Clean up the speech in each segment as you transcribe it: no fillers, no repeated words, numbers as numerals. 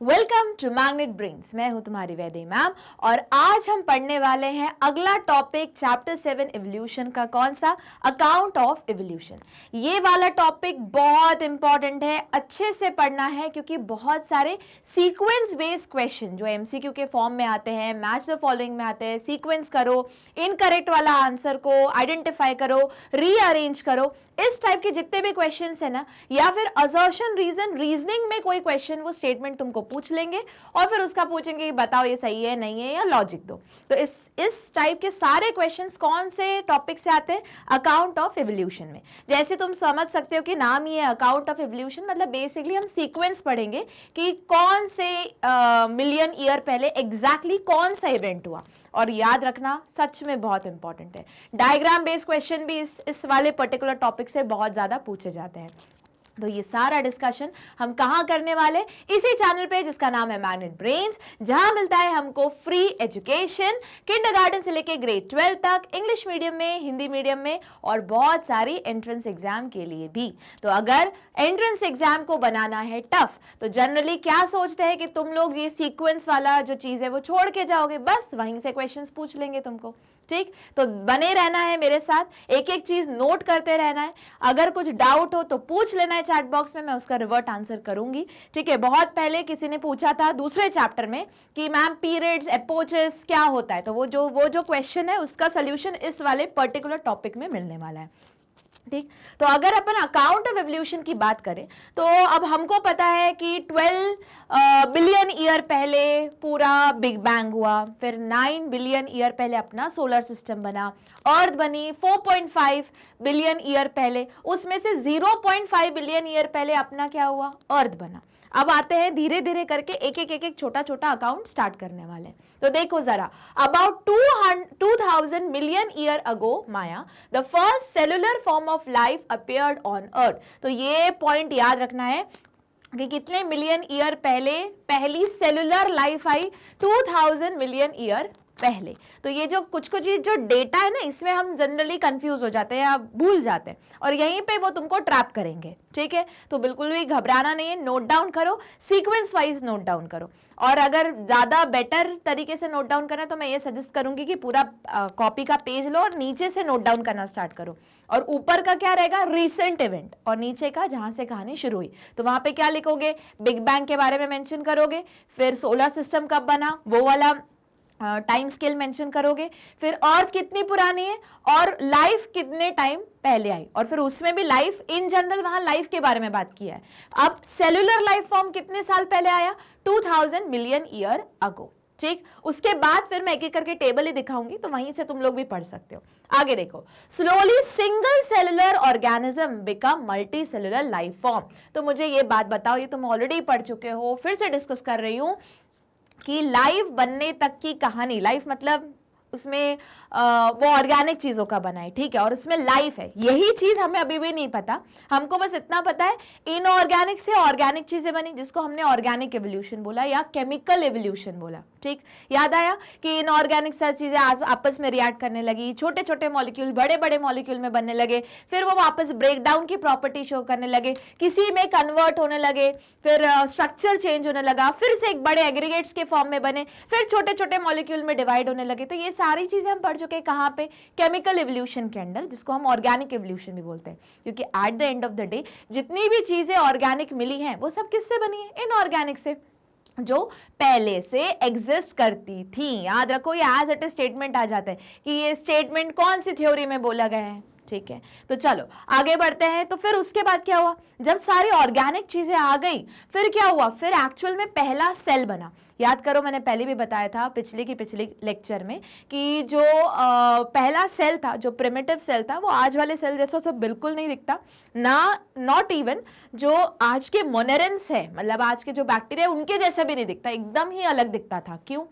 Welcome to magnet brains. मैं हूं तुम्हारी वैदेही मैम और आज हम पढ़ने वाले हैं अगला टॉपिक चैप्टर 7 इवोल्यूशन का। कौन सा? Account of evolution. ये वाला टॉपिक बहुत इंपॉर्टेंट है, अच्छे से पढ़ना है क्योंकि बहुत सारे सीक्वेंस बेस्ड क्वेश्चन जो एमसीक्यू के फॉर्म में आते हैं, मैच द फॉलोइंग में आते हैं, सीक्वेंस करो, इनकरेक्ट वाला आंसर को आइडेंटिफाई करो, रीअरेंज करो, इस टाइप के जितने भी क्वेश्चन है ना, या फिर असर्शन रीजन रीजनिंग में कोई क्वेश्चन वो स्टेटमेंट तुमको पूछ लेंगे और फिर उसका पूछेंगे कि बताओ ये सही है नहीं है या लॉजिक दो। तो इस टाइप के सारे क्वेश्चंस कौन से टॉपिक से आते हैं? अकाउंट ऑफ इवोल्यूशन में। जैसे तुम समझ सकते हो कि नाम ही है अकाउंट ऑफ इवोल्यूशन, मतलब बेसिकली हम सीक्वेंस पढ़ेंगे कि कौन से मिलियन ईयर पहले एग्जैक्टली कौन सा इवेंट हुआ। और याद रखना सच में बहुत इंपॉर्टेंट है, डायग्राम बेस्ड क्वेश्चन भी इस वाले पर्टिकुलर टॉपिक से बहुत ज्यादा पूछे जाते हैं। तो ये सारा डिस्कशन हम कहाँ करने वाले? इसी चैनल पे जिसका नाम है मैग्नेट ब्रेन्स, जहां मिलता है हमको फ्री एजुकेशन किंडरगार्टन से लेके ग्रेड 12 तक, इंग्लिश मीडियम में, हिंदी मीडियम में और बहुत सारी एंट्रेंस एग्जाम के लिए भी। तो अगर एंट्रेंस एग्जाम को बनाना है टफ, तो जनरली क्या सोचते हैं कि तुम लोग ये सीक्वेंस वाला जो चीज है वो छोड़ के जाओगे, बस वहीं से क्वेश्चंस पूछ लेंगे तुमको। ठीक, तो बने रहना है मेरे साथ, एक एक चीज नोट करते रहना है। अगर कुछ डाउट हो तो पूछ लेना है चैट बॉक्स में, मैं उसका रिवर्ट आंसर करूंगी। ठीक है, बहुत पहले किसी ने पूछा था दूसरे चैप्टर में कि मैम पीरियड्स एपोचेस क्या होता है, तो वो जो क्वेश्चन है उसका सोल्यूशन इस वाले पर्टिकुलर टॉपिक में मिलने वाला है। ठीक, तो अगर अपन अकाउंट ऑफ एवोल्यूशन की बात करें तो अब हमको पता है कि 12 बिलियन ईयर पहले पूरा बिग बैंग हुआ, फिर 9 बिलियन ईयर पहले अपना सोलर सिस्टम बना, अर्थ बनी 4.5 बिलियन ईयर पहले, उसमें से 0.5 बिलियन ईयर पहले अपना क्या हुआ? अर्थ बना। अब आते हैं धीरे धीरे करके एक एक छोटा छोटा अकाउंट स्टार्ट करने वाले। तो देखो जरा, about 2000 million year ago Maya the first cellular form of life appeared on earth. तो ये पॉइंट याद रखना है कि कितने मिलियन ईयर पहले पहली cellular life I? 2000 million year पहले। तो ये जो कुछ जो डेटा है ना, इसमें हम जनरली कंफ्यूज हो जाते हैं या भूल जाते हैं और यहीं पे वो तुमको ट्रैप करेंगे। ठीक है, तो बिल्कुल भी घबराना नहीं है, नोट डाउन करो, सीक्वेंस वाइज नोट डाउन करो। और अगर ज्यादा बेटर तरीके से नोट डाउन करना है तो मैं ये सजेस्ट करूंगी कि पूरा कॉपी का पेज लो और नीचे से नोट डाउन करना स्टार्ट करो। और ऊपर का क्या रहेगा? रिसेंट इवेंट, और नीचे का जहां से कहानी शुरू हुई। तो वहां पे क्या लिखोगे? बिग बैंग के बारे में मेंशन करोगे, फिर सोलर सिस्टम कब बना वो वाला टाइम स्केल मेंशन करोगे, फिर अर्थ कितनी पुरानी है और लाइफ कितने टाइम पहले आई, और फिर उसमें भी लाइफ इन जनरल, वहां लाइफ के बारे में बात किया है। अब सेलुलर लाइफ फॉर्म कितने साल पहले आया? 2000 मिलियन ईयर अगो। ठीक, उसके बाद फिर मैं एक एक करके टेबल ही दिखाऊंगी, तो वहीं से तुम लोग भी पढ़ सकते हो। आगे देखो, slowly single cellular organism become multi cellular life form. तो मुझे ये बात बताओ, ये तुम ऑलरेडी पढ़ चुके हो, फिर से डिस्कस कर रही हूं कि लाइफ बनने तक की कहानी, लाइफ मतलब उसमें वो ऑर्गेनिक चीजों का बना है, ठीक है, और उसमें लाइफ है, यही चीज हमें अभी भी नहीं पता। हमको बस इतना पता है इनऑर्गेनिक से ऑर्गेनिक चीजें बनी, जिसको हमने ऑर्गेनिक एवोल्यूशन बोला या केमिकल एवोल्यूशन बोला। ठीक, याद आया कि इनऑर्गेनिक सारी चीजें आपस में रिएक्ट करने लगी, छोटे छोटे मॉलिक्यूल बड़े बड़े मॉलिक्यूल में बनने लगे, फिर वो वापस ब्रेक डाउन की प्रॉपर्टी शो करने लगे, किसी में कन्वर्ट होने लगे, फिर स्ट्रक्चर चेंज होने लगा, फिर से एक बड़े एग्रीगेट्स के फॉर्म में बने, फिर छोटे छोटे मॉलिक्यूल में डिवाइड होने लगे। तो ये सारी चीजें हम पढ़ चुके हैं कहाँ पे? केमिकल एवोल्यूशन के अंदर, जिसको हम ऑर्गेनिक एवोल्यूशन भी बोलते हैं। क्योंकि at the end of the day जितनी भी चीजें ऑर्गेनिक मिली हैं वो सब किससे बनी है? इनऑर्गेनिक से, जो पहले से एग्जिस्ट करती थी। याद रखो, ये एज इट इज स्टेटमेंट आ जाता है कि ये स्टेटमेंट कौन सी थ्योरी में बोला गया है। ठीक है, तो चलो आगे बढ़ते हैं। तो फिर उसके बाद क्या हुआ? जब सारी ऑर्गेनिक चीजें आ गई, फिर क्या हुआ? फिर एक्चुअल में पहला सेल बना। याद करो, मैंने पहले भी बताया था पिछले लेक्चर में कि जो पहला सेल था, जो प्रिमिटिव सेल था, वो आज वाले सेल जैसा सब बिल्कुल नहीं दिखता ना, नॉट इवन जो आज के मोनेरेंस है, मतलब आज के जो बैक्टीरिया उनके जैसा भी नहीं दिखता, एकदम ही अलग दिखता था। क्यों?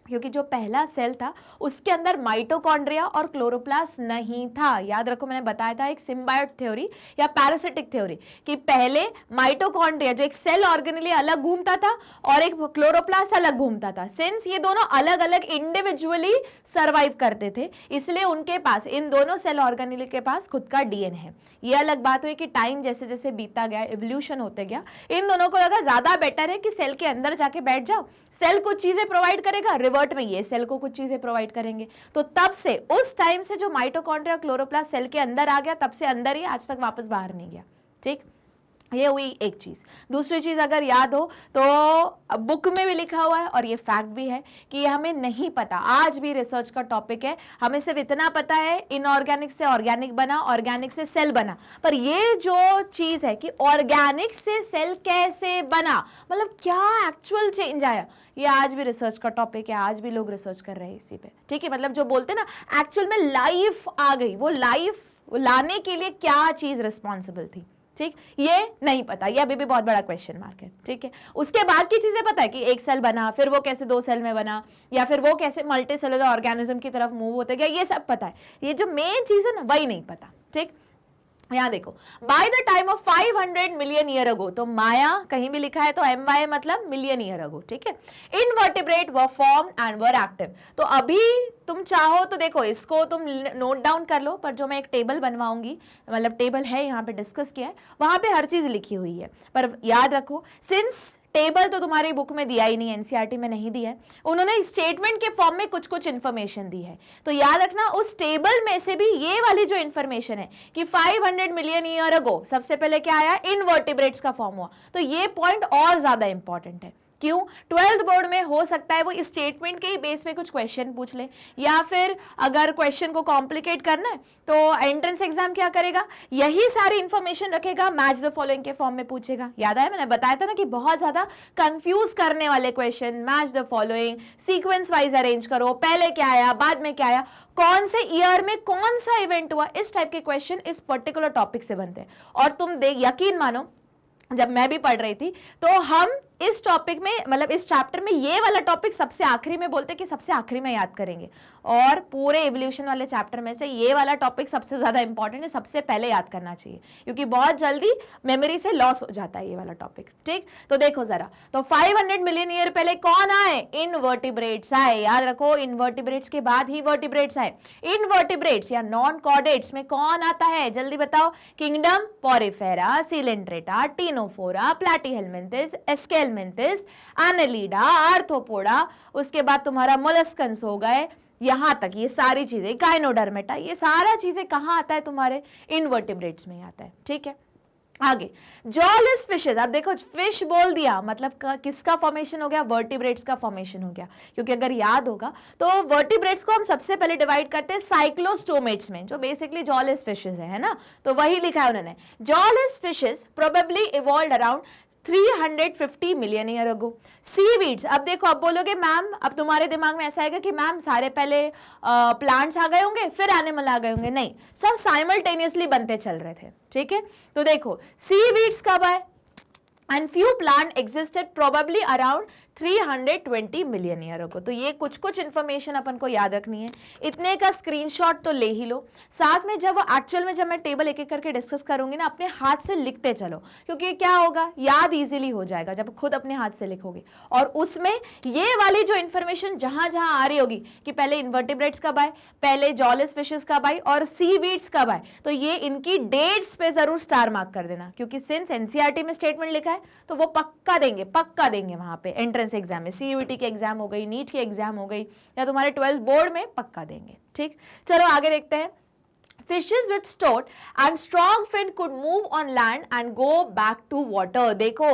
क्योंकि जो पहला सेल था उसके अंदर माइटोकॉन्ड्रिया और क्लोरोप्लास्ट नहीं था। याद रखो, मैंने बताया था एक सिम्बायोट थ्योरी या पैरासिटिक थ्योरी कि पहले माइटोकॉन्ड्रिया जो एक सेल ऑर्गेनेली अलग घूमता था और एक क्लोरोप्लास्ट अलग घूमता था। सिंस ये दोनों अलग अलग इंडिविजुअली सर्वाइव करते थे, इसलिए उनके पास, इन दोनों सेल ऑर्गेनेली के पास खुद का डीएनए है। ये अलग बात हुई कि टाइम जैसे जैसे बीतता गया, इवोल्यूशन होते गया, इन दोनों को लगा ज्यादा बेटर है कि सेल के अंदर जाके बैठ जाओ, सेल कुछ चीजें प्रोवाइड करेगा, रिवर्ट में ये सेल को कुछ चीजें प्रोवाइड करेंगे। तो तब से, उस टाइम से जो माइटोकॉन्ड्रिया क्लोरोप्लास्ट सेल के अंदर आ गया, तब से अंदर ही आज तक वापस बाहर नहीं गया। ठीक, ये हुई एक चीज। दूसरी चीज अगर याद हो तो बुक में भी लिखा हुआ है और ये फैक्ट भी है कि हमें नहीं पता, आज भी रिसर्च का टॉपिक है, हमें सिर्फ इतना पता है इनऑर्गेनिक से ऑर्गेनिक बना, ऑर्गेनिक से सेल बना, पर ये जो चीज है कि ऑर्गेनिक से सेल कैसे बना, मतलब क्या एक्चुअल चेंज आया, ये आज भी रिसर्च का टॉपिक है, आज भी लोग रिसर्च कर रहे हैं इसी पे। ठीक है, मतलब जो बोलते हैं ना एक्चुअल में लाइफ आ गई, वो लाइफ लाने के लिए क्या चीज रिस्पॉन्सिबल थी, ठीक, ये नहीं पता, ये अभी भी बहुत बड़ा क्वेश्चन मार्क है। ठीक है, उसके बाद की चीजें पता है कि एक सेल बना, फिर वो कैसे 2 सेल में बना, या फिर वो कैसे मल्टी सेलुलर ऑर्गेनिज्म की तरफ मूव होते गया, ये सब पता है। ये जो मेन चीज है ना, वही नहीं पता। ठीक, यहां देखो, by the time of 500 million year अगो, तो माया कहीं भी लिखा है तो MY मतलब मिलियन ईयर अगो। ठीक है, invertebrate were form and were active. तो अभी तुम चाहो तो देखो, इसको तुम नोट डाउन कर लो, पर जो मैं एक टेबल बनवाऊंगी, मतलब टेबल है यहाँ पे डिस्कस किया है, वहां पे हर चीज लिखी हुई है। पर याद रखो, सिंस टेबल तो तुम्हारी बुक में दिया ही नहीं, एनसीईआरटी में नहीं दिया है, उन्होंने स्टेटमेंट के फॉर्म में कुछ कुछ इंफॉर्मेशन दी है। तो याद रखना, उस टेबल में से भी ये वाली जो इंफॉर्मेशन है कि 500 मिलियन ईयर अगो सबसे पहले क्या आया, इनवर्टिब्रेट्स का फॉर्म हुआ। तो ये पॉइंट और ज्यादा इंपॉर्टेंट है। क्यों? 12th बोर्ड में हो सकता है वो इस स्टेटमेंट के ही बेस पे कुछ क्वेश्चन पूछ ले, या फिर अगर क्वेश्चन को कॉम्प्लिकेट करना है तो एंट्रेंस एग्जाम क्या करेगा, यही सारी इंफॉर्मेशन रखेगा, मैच द फॉलोइंग के फॉर्म में पूछेगा। याद आया, मैंने बताया था ना कि बहुत ज्यादा कंफ्यूज करने वाले question, match the following, sequence wise arrange करो, पहले क्या आया, बाद में क्या आया, कौन से ईयर में कौन सा इवेंट हुआ, इस टाइप के क्वेश्चन इस पर्टिकुलर टॉपिक से बनते हैं। और तुम देख, यकीन मानो, जब मैं भी पढ़ रही थी तो हम इस टॉपिक में, मतलब इस चैप्टर में ये वाला टॉपिक सबसे आखिरी में बोलते कि सबसे आखिरी में याद करेंगे, और पूरे एवोल्यूशन वाले चैप्टर में से ये वाला टॉपिक सबसे ज्यादा इंपॉर्टेंट है, सबसे पहले याद करना चाहिए, क्योंकि बहुत जल्दी मेमोरी से लॉस हो जाता है ये वाला टॉपिक। ठीक, तो देखो जरा, तो 500 मिलियन ईयर पहले कौन आए, इनवर्टिब्रेट्स आए। याद रखो, इनवर्टिब्रेट्स के बाद ही वर्टिब्रेट्स आए। इनवर्टिब्रेट्स या नॉन कॉर्डेट्स में कौन आता है, जल्दी बताओ, kingdom porifera, coelenterata, ctenophora, platyhelminthes, aschelminthes, annelida, arthropoda, उसके बाद तुम्हारा मोलस्कन्स हो गए, यहां तक ये सारी चीजें, गाइनोडर्मेटा, ये सारा चीजें कहां आता है, तुम्हारे इनवर्टिब्रेट्स में आता है। ठीक है, आगे जॉलेस फिशेस। अब देखो, फिश बोल दिया मतलब किसका फॉर्मेशन हो गया, वर्टिब्रेट्स का फॉर्मेशन हो गया। क्योंकि अगर याद होगा तो वर्टिब्रेट्स को हम सबसे पहले डिवाइड करते हैं साइक्लोस्टोमेट्स में, जो बेसिकली जॉलेस फिशेस है ना, तो वही लिखा है उन्होंने, jawless fishes probably evolved around 350 million year अगो। सीवीड्स, अब देखो, अब बोलोगे मैम, अब तुम्हारे दिमाग में ऐसा आएगा कि मैम सारे पहले प्लांट्स आ गए होंगे फिर एनिमल आ गए होंगे, नहीं, सब साइमल्टेनियसली बनते चल रहे थे। ठीक है, तो देखो सीवीड्स कब आए, and few plant existed probably around 320 million year अगो। तो ये कुछ कुछ इंफॉर्मेशन अपन को याद रखनी है, इतने का स्क्रीनशॉट तो ले ही लो, साथ में जब एक्चुअल में जब मैं टेबल एक एक करके डिस्कस करूंगी ना, अपने हाथ से लिखते चलो, क्योंकि क्या होगा, याद इजीली हो जाएगा जब खुद अपने हाथ से लिखोगे। और उसमें ये वाली जो इंफॉर्मेशन जहां जहां आ रही होगी कि पहले इन्वर्टिब्रेट्स कब आए, पहले जॉलेस फिशेस कब आए और सीवीड्स कब आए, तो ये इनकी डेट्स पे जरूर स्टार मार्क कर देना, क्योंकि सिंस एनसीईआरटी में स्टेटमेंट लिखा है तो वो पक्का देंगे वहां पे एंट्रेंस एग्जाम में, सीयूईटी के एग्जाम हो गई, नीट की एग्जाम हो गई, या तुम्हारे 12th बोर्ड में पक्का देंगे। ठीक, चलो आगे देखते हैं। Fishes with stout and strong fin could move on land and go back to water। देखो,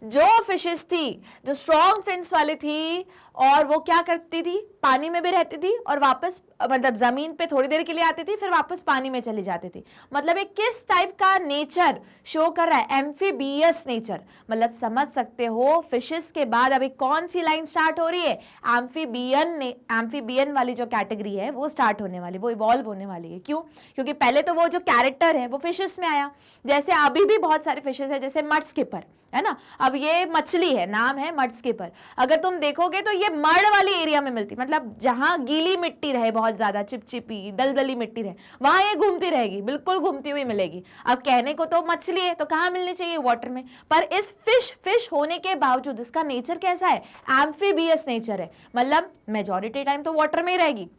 जो फिशेस थी जो स्ट्रॉन्ग फिन्स वाली थी, और वो क्या करती थी, पानी में भी रहती थी और वापस, मतलब जमीन पे थोड़ी देर के लिए आती थी फिर वापस पानी में चली जाती थी। मतलब एक किस टाइप का नेचर शो कर रहा है, एम्फीबियस नेचर। मतलब समझ सकते हो, फिशेस के बाद अभी कौन सी लाइन स्टार्ट हो रही है, एम्फीबियन वाली जो कैटेगरी है वो स्टार्ट होने वाली, वो इवॉल्व होने वाली है। क्यों? क्योंकि पहले तो वो जो कैरेक्टर है वो फिशेस में आया। जैसे अभी भी बहुत सारे फिशेस है, जैसे मड स्किपर है ना, अब ये मछली है, नाम है मड स्किपर। अगर तुम देखोगे तो ये मड वाली एरिया में मिलती, मतलब जहां गीली मिट्टी रहे, बहुत ज्यादा चिपचिपी दलदली मिट्टी रहे, वहां ये घूमती रहेगी, बिल्कुल घूमती हुई मिलेगी। अब कहने को तो मछली है तो कहाँ मिलनी चाहिए, वाटर में, पर इस फिश होने के बावजूद इसका नेचर कैसा है, एम्फीबियस नेचर है, मतलब मेजॉरिटी टाइम तो वाटर में ही रहेगी,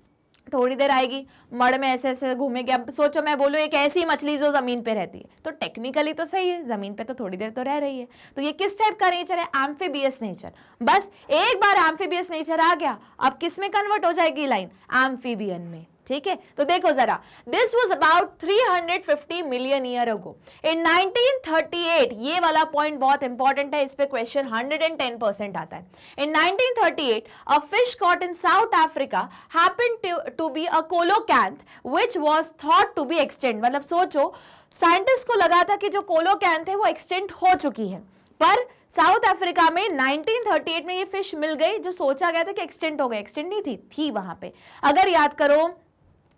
थोड़ी देर आएगी मड़ में ऐसे ऐसे घूमेगी। अब सोचो मैं बोलूँ एक ऐसी मछली जो जमीन पे रहती है, तो टेक्निकली तो सही है, जमीन पे तो थोड़ी देर तो रह रही है, तो ये किस टाइप का नेचर है, एम्फीबियस नेचर। बस एक बार एम्फीबियस नेचर आ गया, अब किस में कन्वर्ट हो जाएगी लाइन, एम्फीबियन में। ठीक है, तो देखो जरा, this was about 350 million year ago in 1938। ये वाला पॉइंट बहुत इंपॉर्टेंट है, इस पे क्वेश्चन 110% आता है। In 1938 a fish caught in South Africa happened to be a coelacanth which was thought to be extant. मतलब सोचो, साइंटिस्ट को लगा था कि जो कोलोकैंथ है वो एक्सटेंट हो चुकी है, पर साउथ अफ्रीका में 1938 में ये फिश मिल गई जो सोचा गया था कि एक्सटेंट हो गई, एक्सटेंट नहीं थी वहां पे। अगर याद करो,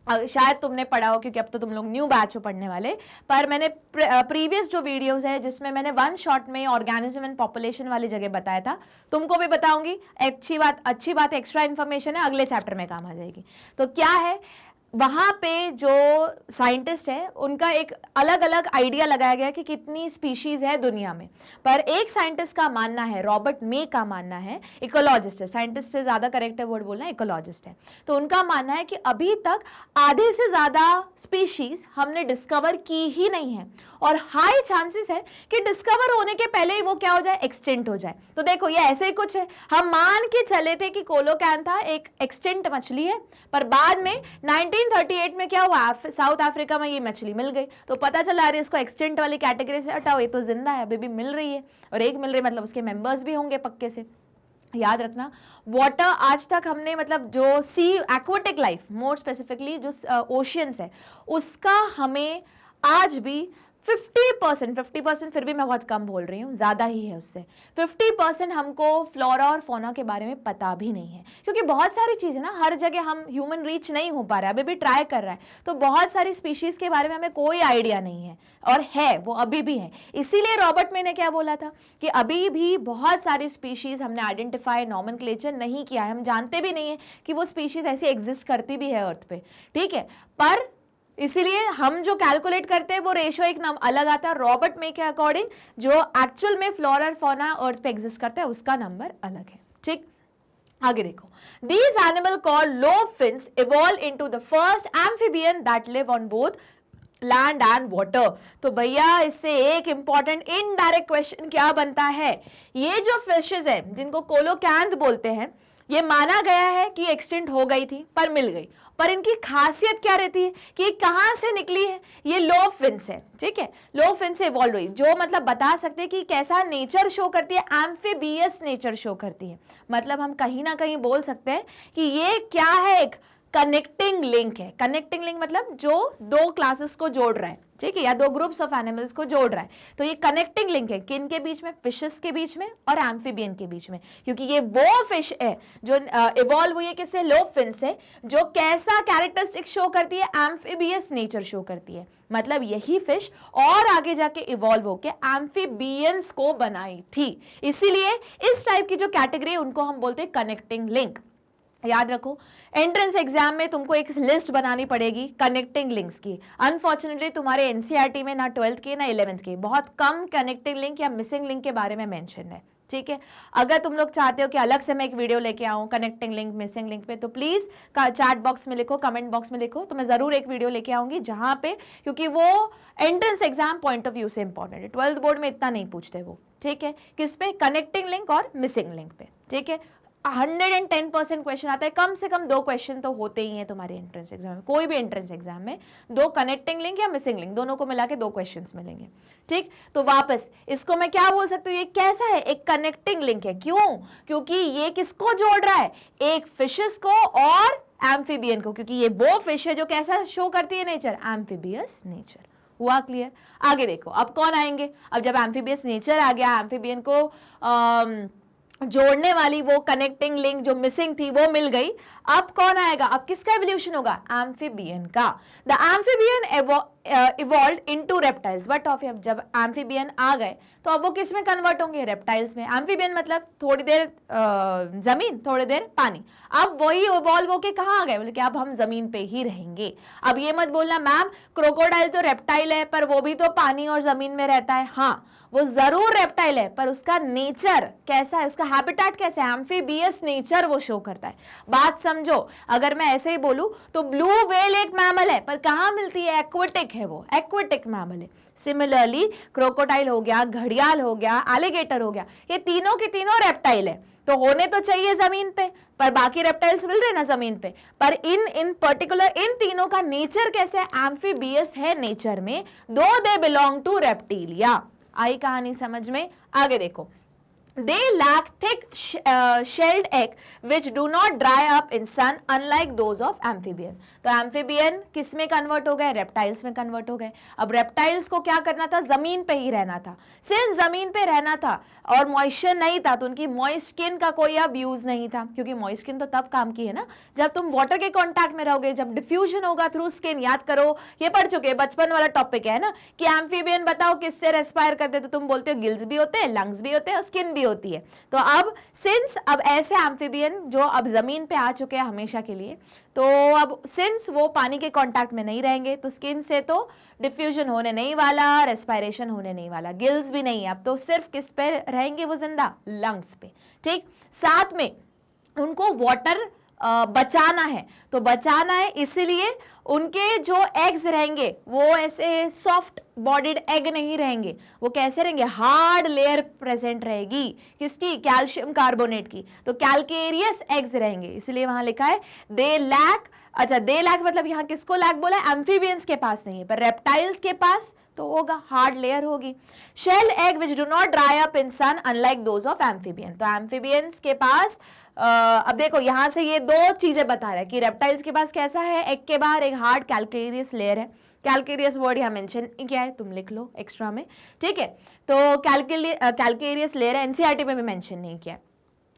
शायद तुमने पढ़ा हो, क्योंकि अब तो तुम लोग न्यू बैच हो पढ़ने वाले, पर मैंने प्रीवियस जो वीडियोस है जिसमें मैंने वन शॉट में ऑर्गेनिज्म एंड पॉपुलेशन वाली जगह बताया था, तुमको भी बताऊंगी। अच्छी बात एक्स्ट्रा इन्फॉर्मेशन है, अगले चैप्टर में काम आ जाएगी। तो क्या है, वहां पे जो साइंटिस्ट है उनका एक अलग अलग आइडिया लगाया गया कि कितनी स्पीशीज है दुनिया में। पर एक साइंटिस्ट का मानना है, रॉबर्ट मे का मानना है, इकोलॉजिस्ट है, साइंटिस्ट से ज्यादा करेक्ट वर्ड बोलना है, इकोलॉजिस्ट है, तो उनका मानना है कि अभी तक आधे से ज्यादा स्पीशीज हमने डिस्कवर की ही नहीं है, और हाई चांसेस है कि डिस्कवर होने के पहले ही वो क्या हो जाए, एक्सटेंट हो जाए। तो देखो ये ऐसे ही कुछ है, हम मान के चले थे कि कोलोकैंथा एक एक्सटेंट मछली है, पर बाद में 1938 में क्या हुआ, साउथ अफ्रीका में ये मछली मिल गई, तो पता चला अरे इसको एक्सटेंट वाली कैटेगरी से हटाओ, ये तो जिंदा है, अभी भी मिल रही है, और एक मिल रही मतलब उसके मेंबर्स भी होंगे पक्के से। याद रखना, वाटर आज तक हमने, मतलब जो सी एक्वाटिक लाइफ, मोर स्पेसिफिकली जो ओशियंस है, उसका हमें आज भी 50% फिर भी मैं बहुत कम बोल रही हूँ, ज़्यादा ही है उससे, 50% हमको फ्लोरा और फौना के बारे में पता भी नहीं है, क्योंकि बहुत सारी चीज़ें ना हर जगह हम ह्यूमन रीच नहीं हो पा रहा है, अभी भी ट्राई कर रहा है, तो बहुत सारी स्पीशीज़ के बारे में हमें कोई आइडिया नहीं है, और है वो अभी भी है। इसीलिए रॉबर्ट मे ने क्या बोला था कि अभी भी बहुत सारी स्पीशीज़ हमने आइडेंटिफाई, नॉमेनक्लेचर नहीं किया है, हम जानते भी नहीं है कि वो स्पीशीज़ ऐसी एग्जिस्ट करती भी है अर्थ पे, ठीक है, पर इसीलिए हम जो कैलकुलेट करते हैं वो रेशियो एक नाम अलग आता है, रॉबर्ट मे के अकॉर्डिंग जो एक्चुअल में फ्लोरा और फौना अर्थ पे एग्जिस्ट करता है उसका नंबर अलग है। ठीक, आगे देखो, these animal called lobe fins evolve into the first amphibian that live on both land and water. तो भैया इससे एक इंपॉर्टेंट इनडायरेक्ट क्वेश्चन क्या बनता है, ये जो फिशेज है जिनको कोलोकैंथ बोलते हैं, ये माना गया है कि एक्सटिंक्ट हो गई थी पर मिल गई, पर इनकी खासियत क्या रहती है कि कहां से निकली है, ये लोब फिन्स है, ठीक है, लोब फिन से इवॉल्व हुई, जो मतलब बता सकते हैं कि कैसा नेचर शो करती है, एम्फीबियस नेचर शो करती है। मतलब हम कहीं ना कहीं बोल सकते हैं कि ये क्या है, एक कनेक्टिंग लिंक है। कनेक्टिंग लिंक मतलब जो दो क्लासेस को जोड़ रहा है, ठीक है, या दो ग्रुप्स ऑफ एनिमल्स को जोड़ रहा है, तो ये कनेक्टिंग लिंक है किन के बीच में, फिशेस के बीच में और एम्फीबियन के बीच में, क्योंकि ये वो फिश है जो इवॉल्व हुई है किससे, लोब फिन से, जो कैसा कैरेक्टरिस्टिक शो करती है, एम्फीबियस नेचर शो करती है। मतलब यही फिश और आगे जाके इवॉल्व होके एम्फीबियंस को बनाई थी, इसीलिए इस टाइप की जो कैटेगरी है उनको हम बोलते हैं कनेक्टिंग लिंक। याद रखो, एंट्रेंस एग्जाम में तुमको एक लिस्ट बनानी पड़ेगी कनेक्टिंग लिंक्स की। अनफॉर्चुनेटली तुम्हारे एनसीईआरटी में ना 12th के ना 11th के बहुत कम कनेक्टिंग लिंक या मिसिंग लिंक के बारे में मेंशन है, ठीक है। अगर तुम लोग चाहते हो कि अलग से मैं एक वीडियो लेके आऊं कनेक्टिंग लिंक, मिसिंग लिंक पे, तो प्लीज चैट बॉक्स में लिखो, कमेंट बॉक्स में लिखो, तो मैं जरूर एक वीडियो लेके आऊंगी जहां पे, क्योंकि वो entrance exam point of view से इंपॉर्टेंट है, 12th बोर्ड में इतना नहीं पूछते वो, ठीक है, किस पे, कनेक्टिंग लिंक और मिसिंग लिंक पे, ठीक है। 110% क्वेश्चन आता है, कम से कम 2 क्वेश्चन तो होते ही हैं तुम्हारे एंट्रेंस एग्जाम में, कोई भी एंट्रेंस एग्जाम में 2 कनेक्टिंग लिंक या मिसिंग लिंक दोनों को मिला के 2 क्वेश्चंस मिलेंगे, ठीक। तो वापस इसको मैं क्या बोल सकती हूँ, ये कैसा है, एक कनेक्टिंग लिंक है। क्यों? क्योंकि ये किसको जोड़ रहा है, एक फिशेस को और एम्फीबियन को, क्योंकि ये वो फिश है जो कैसा शो करती है नेचर, एम्फीबियस नेचर। हुआ क्लियर? आगे देखो, अब कौन आएंगे, अब जब एम्फीबियस नेचर आ गया, एम्फीबियन को जोड़ने वाली वो कनेक्टिंग लिंक जो मिसिंग थी वो मिल गई। अब कौन आएगा, अब किसका एवोल्यूशन होगा, एम्फीबियन का। The amphibian evolve into reptiles, but of जब एम्फीबियन आ गए तो अब वो किस में कन्वर्ट होंगे, रेप्टाइल्स में। एम्फीबियन मतलब थोड़ी देर जमीन थोड़ी देर पानी। अब वही इवॉल्व होके कहाँ आ गए, बोले कि अब हम जमीन पे ही रहेंगे। अब ये मत बोलना मैम क्रोकोडाइल तो रेप्टाइल है पर वो भी तो पानी और जमीन में रहता है। हाँ वो जरूर रेप्टाइल है पर उसका नेचर कैसा है, उसका हैबिटेट कैसा है, एम्फीबियस नेचर वो शो करता है। बात समझो, अगर मैं ऐसे ही बोलूं तो ब्लू व्हेल एक मैमल है पर कहां मिलती है, एक्वेटिक है, वो एक्वेटिक मैमल है। सिमिलरली क्रोकोडाइल हो गया, घड़ियाल हो गया, एलिगेटर हो गया, ये तीनों के तीनों रेप्टाइल है, तो होने तो चाहिए जमीन पे, पर बाकी रेप्टाइल्स मिल रहे ना जमीन पे, पर इन पर्टिकुलर इन तीनों का नेचर कैसे है, एम्फीबियस है नेचर में, दो दे बिलोंग टू रेप्टिलिया। आई कहानी समझ में, आगे देखो। They lack thick shelled egg which do not dry up in sun unlike those of amphibian. तो amphibian किस में कन्वर्ट हो गए, रेप्टाइल्स में कन्वर्ट हो गए। अब रेप्टाइल्स को क्या करना था, जमीन पे ही रहना था। सिंस जमीन पे रहना था और मॉइस्चर नहीं था तो उनकी मॉइस्ट स्किन का कोई अब यूज नहीं था, क्योंकि मॉइस्ट स्किन तो तब काम की है ना जब तुम वाटर के कांटेक्ट में रहोगे, जब डिफ्यूजन होगा थ्रू स्किन। याद करो ये पढ़ चुके, बचपन वाला टॉपिक है ना कि एम्फीबियन बताओ किससे रेस्पायर करते, तो तुम बोलते हो गिल्स भी होते हैं, लंग्स भी होते हैं और स्किन भी होती है। तो अब सिंस अब ऐसे एम्फीबियन जो अब जमीन पे आ चुके हैं हमेशा के लिए, तो अब सिंस वो पानी के कांटेक्ट में नहीं रहेंगे तो स्किन से तो डिफ्यूजन होने नहीं वाला, रेस्पायरेशन होने नहीं वाला, गिल्स भी नहीं है, अब तो सिर्फ किस पे रहेंगे वो जिंदा, लंग्स पे। ठीक, साथ में उनको वाटर बचाना है, तो बचाना है इसलिए उनके जो एग्स रहेंगे वो ऐसे सॉफ्ट बॉडीड एग नहीं रहेंगे, वो कैसे रहेंगे, हार्ड लेयर प्रेजेंट रहेगी, किसकी, कैल्शियम कार्बोनेट की, तो कैल्केरियस एग्स रहेंगे, इसलिए वहां लिखा है दे लैक। अच्छा दे लैक मतलब यहाँ किसको लैक बोला, एम्फीबियंस के पास नहीं है, पर रेप्टाइल्स के पास तो होगा, हार्ड लेयर होगी। Shell egg which do not dry up in sun unlike those of amphibian, तो एम्फीबियंस के पास अब देखो यहां से ये दो चीजें बता रहा है कि रेप्टाइल्स के पास कैसा है, एग के बाहर एक हार्ड कैल्केरियस लेयर है। कैल्केरियस वर्ड यहाँ मेंशन किया है, तुम लिख लो एक्स्ट्रा में, ठीक है। तो कैल्केरियस लेयर है, एनसीईआरटी में भी मेंशन नहीं किया है।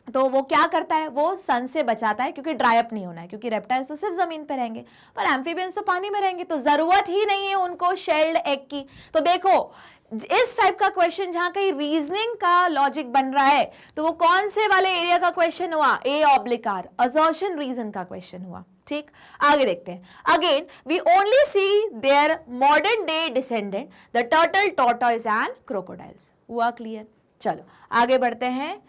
तो वो क्या करता है, वो सन से बचाता है क्योंकि ड्राई अप नहीं होना है, क्योंकि रेप्टाइल्स तो सिर्फ जमीन पे रहेंगे पर एम्फीबियंस तो पानी में रहेंगे, तो जरूरत ही नहीं है उनको शेल्ड एग की। तो देखो इस टाइप का क्वेश्चन जहां कहीं रीजनिंग का लॉजिक बन रहा है तो वो कौन से वाले एरिया का क्वेश्चन हुआ, A oblique R, assertion reason का क्वेश्चन हुआ। ठीक, आगे देखते हैं। Again we only see their modern day descendant the turtle, tortoise and crocodiles. हुआ क्लियर? चलो आगे बढ़ते हैं,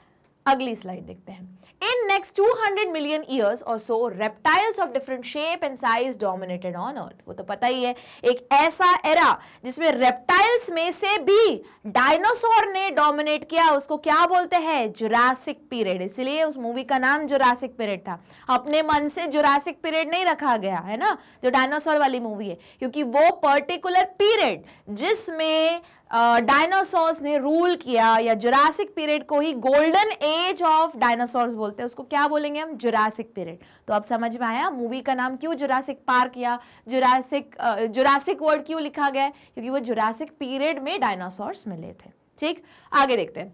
अगली स्लाइड देखते हैं। In next 200 million years or so, reptiles of different shape and size dominated on Earth. वो तो पता ही है, एक ऐसा एरा जिसमें रेप्टाइल्स में से भी डायनासोर ने डोमिनेट किया, उसको क्या बोलते हैं, जुरासिक पीरियड। इसलिए उस मूवी का नाम जुरासिक पीरियड था। अपने मन से जुरासिक पीरियड नहीं रखा गया है ना, जो डायनासोर वाली मूवी है, क्योंकि वो पर्टिकुलर पीरियड जिसमें डायनासोर्स ने रूल किया, या जुरासिक पीरियड को ही गोल्डन एज ऑफ डायनासोर्स बोलते हैं, उसको क्या बोलेंगे हम, जुरासिक पीरियड। तो अब समझ में आया मूवी का नाम क्यों जुरासिक पार्क या जुरासिक वर्ड क्यों लिखा गया, क्योंकि वो जुरासिक पीरियड में डायनासोर्स मिले थे। ठीक, आगे देखते हैं।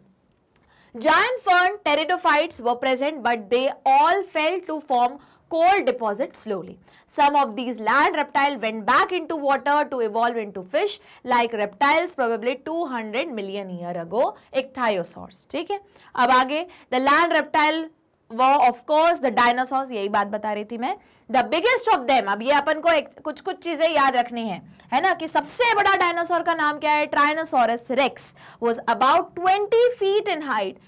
Giant fern pteridophytes were present, but they all fell to form coal deposits slowly. Some of these land reptiles went back into water to evolve into fish like reptiles probably 200 million year ago, ichthyosaurs. ठीक है, अब आगे the land reptile were of course the dinosaurs, यही बात बता रही थी मैं। The biggest of them, अब ये अपन को कुछ कुछ चीजें याद रखनी है ना, कि सबसे बड़ा डायनासोर का नाम क्या है, ट्राइनोसोरस racks, was about 20 feet in height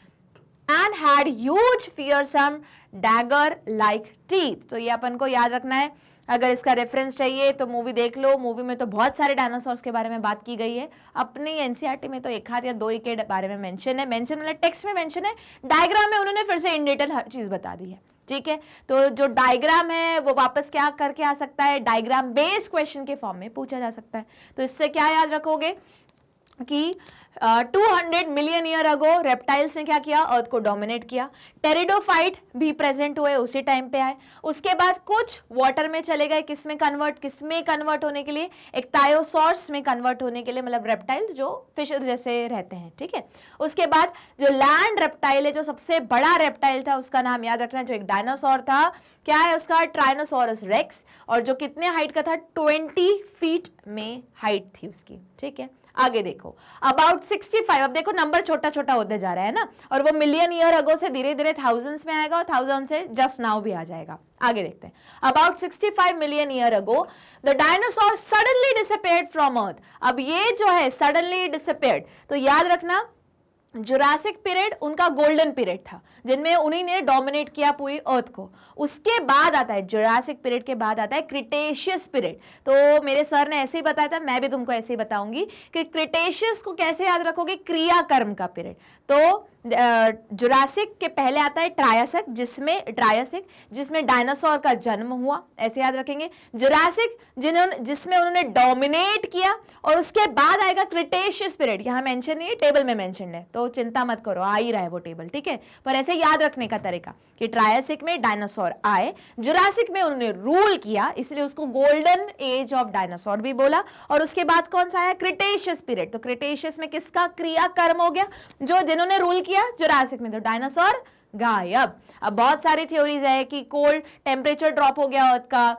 and had huge fearsome dagger like teeth। तो ये अपन को याद रखना है। अगर इसका रेफरेंस चाहिए तो मूवी देख लो, मूवी में तो बहुत सारे डायनासोर्स के बारे में बात की गई है, अपनी एनसीईआरटी में तो एक हाथ या दो ही के बारे में मेंशन है, मेंशन मतलब टेक्स्ट में मेंशन है, डायग्राम में उन्होंने फिर से इन डिटेल हर चीज बता दी है। ठीक है, तो जो डायग्राम है वो वापस क्या करके आ सकता है, डायग्राम बेस्ड क्वेश्चन के फॉर्म में पूछा जा सकता है। तो इससे क्या याद रखोगे कि 200 मिलियन ईयर अगो रेप्टाइल्स ने क्या किया, अर्थ को डोमिनेट किया। टेरिडोफाइट भी प्रेजेंट हुए, उसी टाइम पे आए। उसके बाद कुछ वाटर में चले गए, किसमें कन्वर्ट होने के लिए, एक टायोसॉर्स में कन्वर्ट होने के लिए, मतलब रेप्टाइल्स जो फिशेस जैसे रहते हैं, ठीक है। उसके बाद जो लैंड रेप्टाइल है, जो सबसे बड़ा रेप्टाइल था उसका नाम याद रखना, जो एक डायनासोर था, क्या है उसका, ट्राइनोसोरस रेक्स, और जो कितने हाइट का था, 20 फीट में हाइट थी उसकी, ठीक है। आगे देखो अबाउट 65, अब देखो नंबर छोटा छोटा होते जा रहा है ना, और वो मिलियन ईयर अगो से धीरे धीरे थाउजेंड्स में आएगा, और थाउजेंड से जस्ट नाउ भी आ जाएगा। आगे देखते हैं, about 65 million year ago the dinosaur suddenly disappeared from earth. अब ये जो है सडनली डिसअपीयर्ड, तो याद रखना जुरासिक पीरियड उनका गोल्डन पीरियड था, जिनमें उन्हीं ने डोमिनेट किया पूरी अर्थ को। उसके बाद आता है जुरासिक पीरियड के बाद आता है क्रिटेशियस पीरियड। तो मेरे सर ने ऐसे ही बताया था, मैं भी तुमको ऐसे ही बताऊंगी कि क्रिटेशियस को कैसे याद रखोगे, क्रियाकर्म का पीरियड। तो जुरासिक के पहले आता है ट्रायसिक, जिसमें डायनासोर का जन्म हुआ, ऐसे याद रखेंगे। जुरासिक जिसमें उन्होंने डोमिनेट किया, और उसके बाद आएगा क्रिटेशियस पीरियड। यहाँ मेंशन नहीं है, टेबल में मेंशन है, तो चिंता मत करो, आ ही रहा है वो टेबल, ठीक है। पर ऐसे याद रखने का तरीका कि ट्रायसिक में डायनासोर आए, जुरासिक में उन्होंने रूल किया, इसलिए उसको गोल्डन एज ऑफ डायनासोर भी बोला। और उसके बाद कौन सा आया, क्रिटेशियस पीरियड। तो क्रिटेशियस में किसका क्रियाकर्म हो गया, जो जिन्होंने रूल किया जुरासिक में, तो डायनासोर गायब। अब बहुत सारी थ्योरीज है कि कोल्ड टेम्परेचर ड्रॉप हो गया अर्थ का,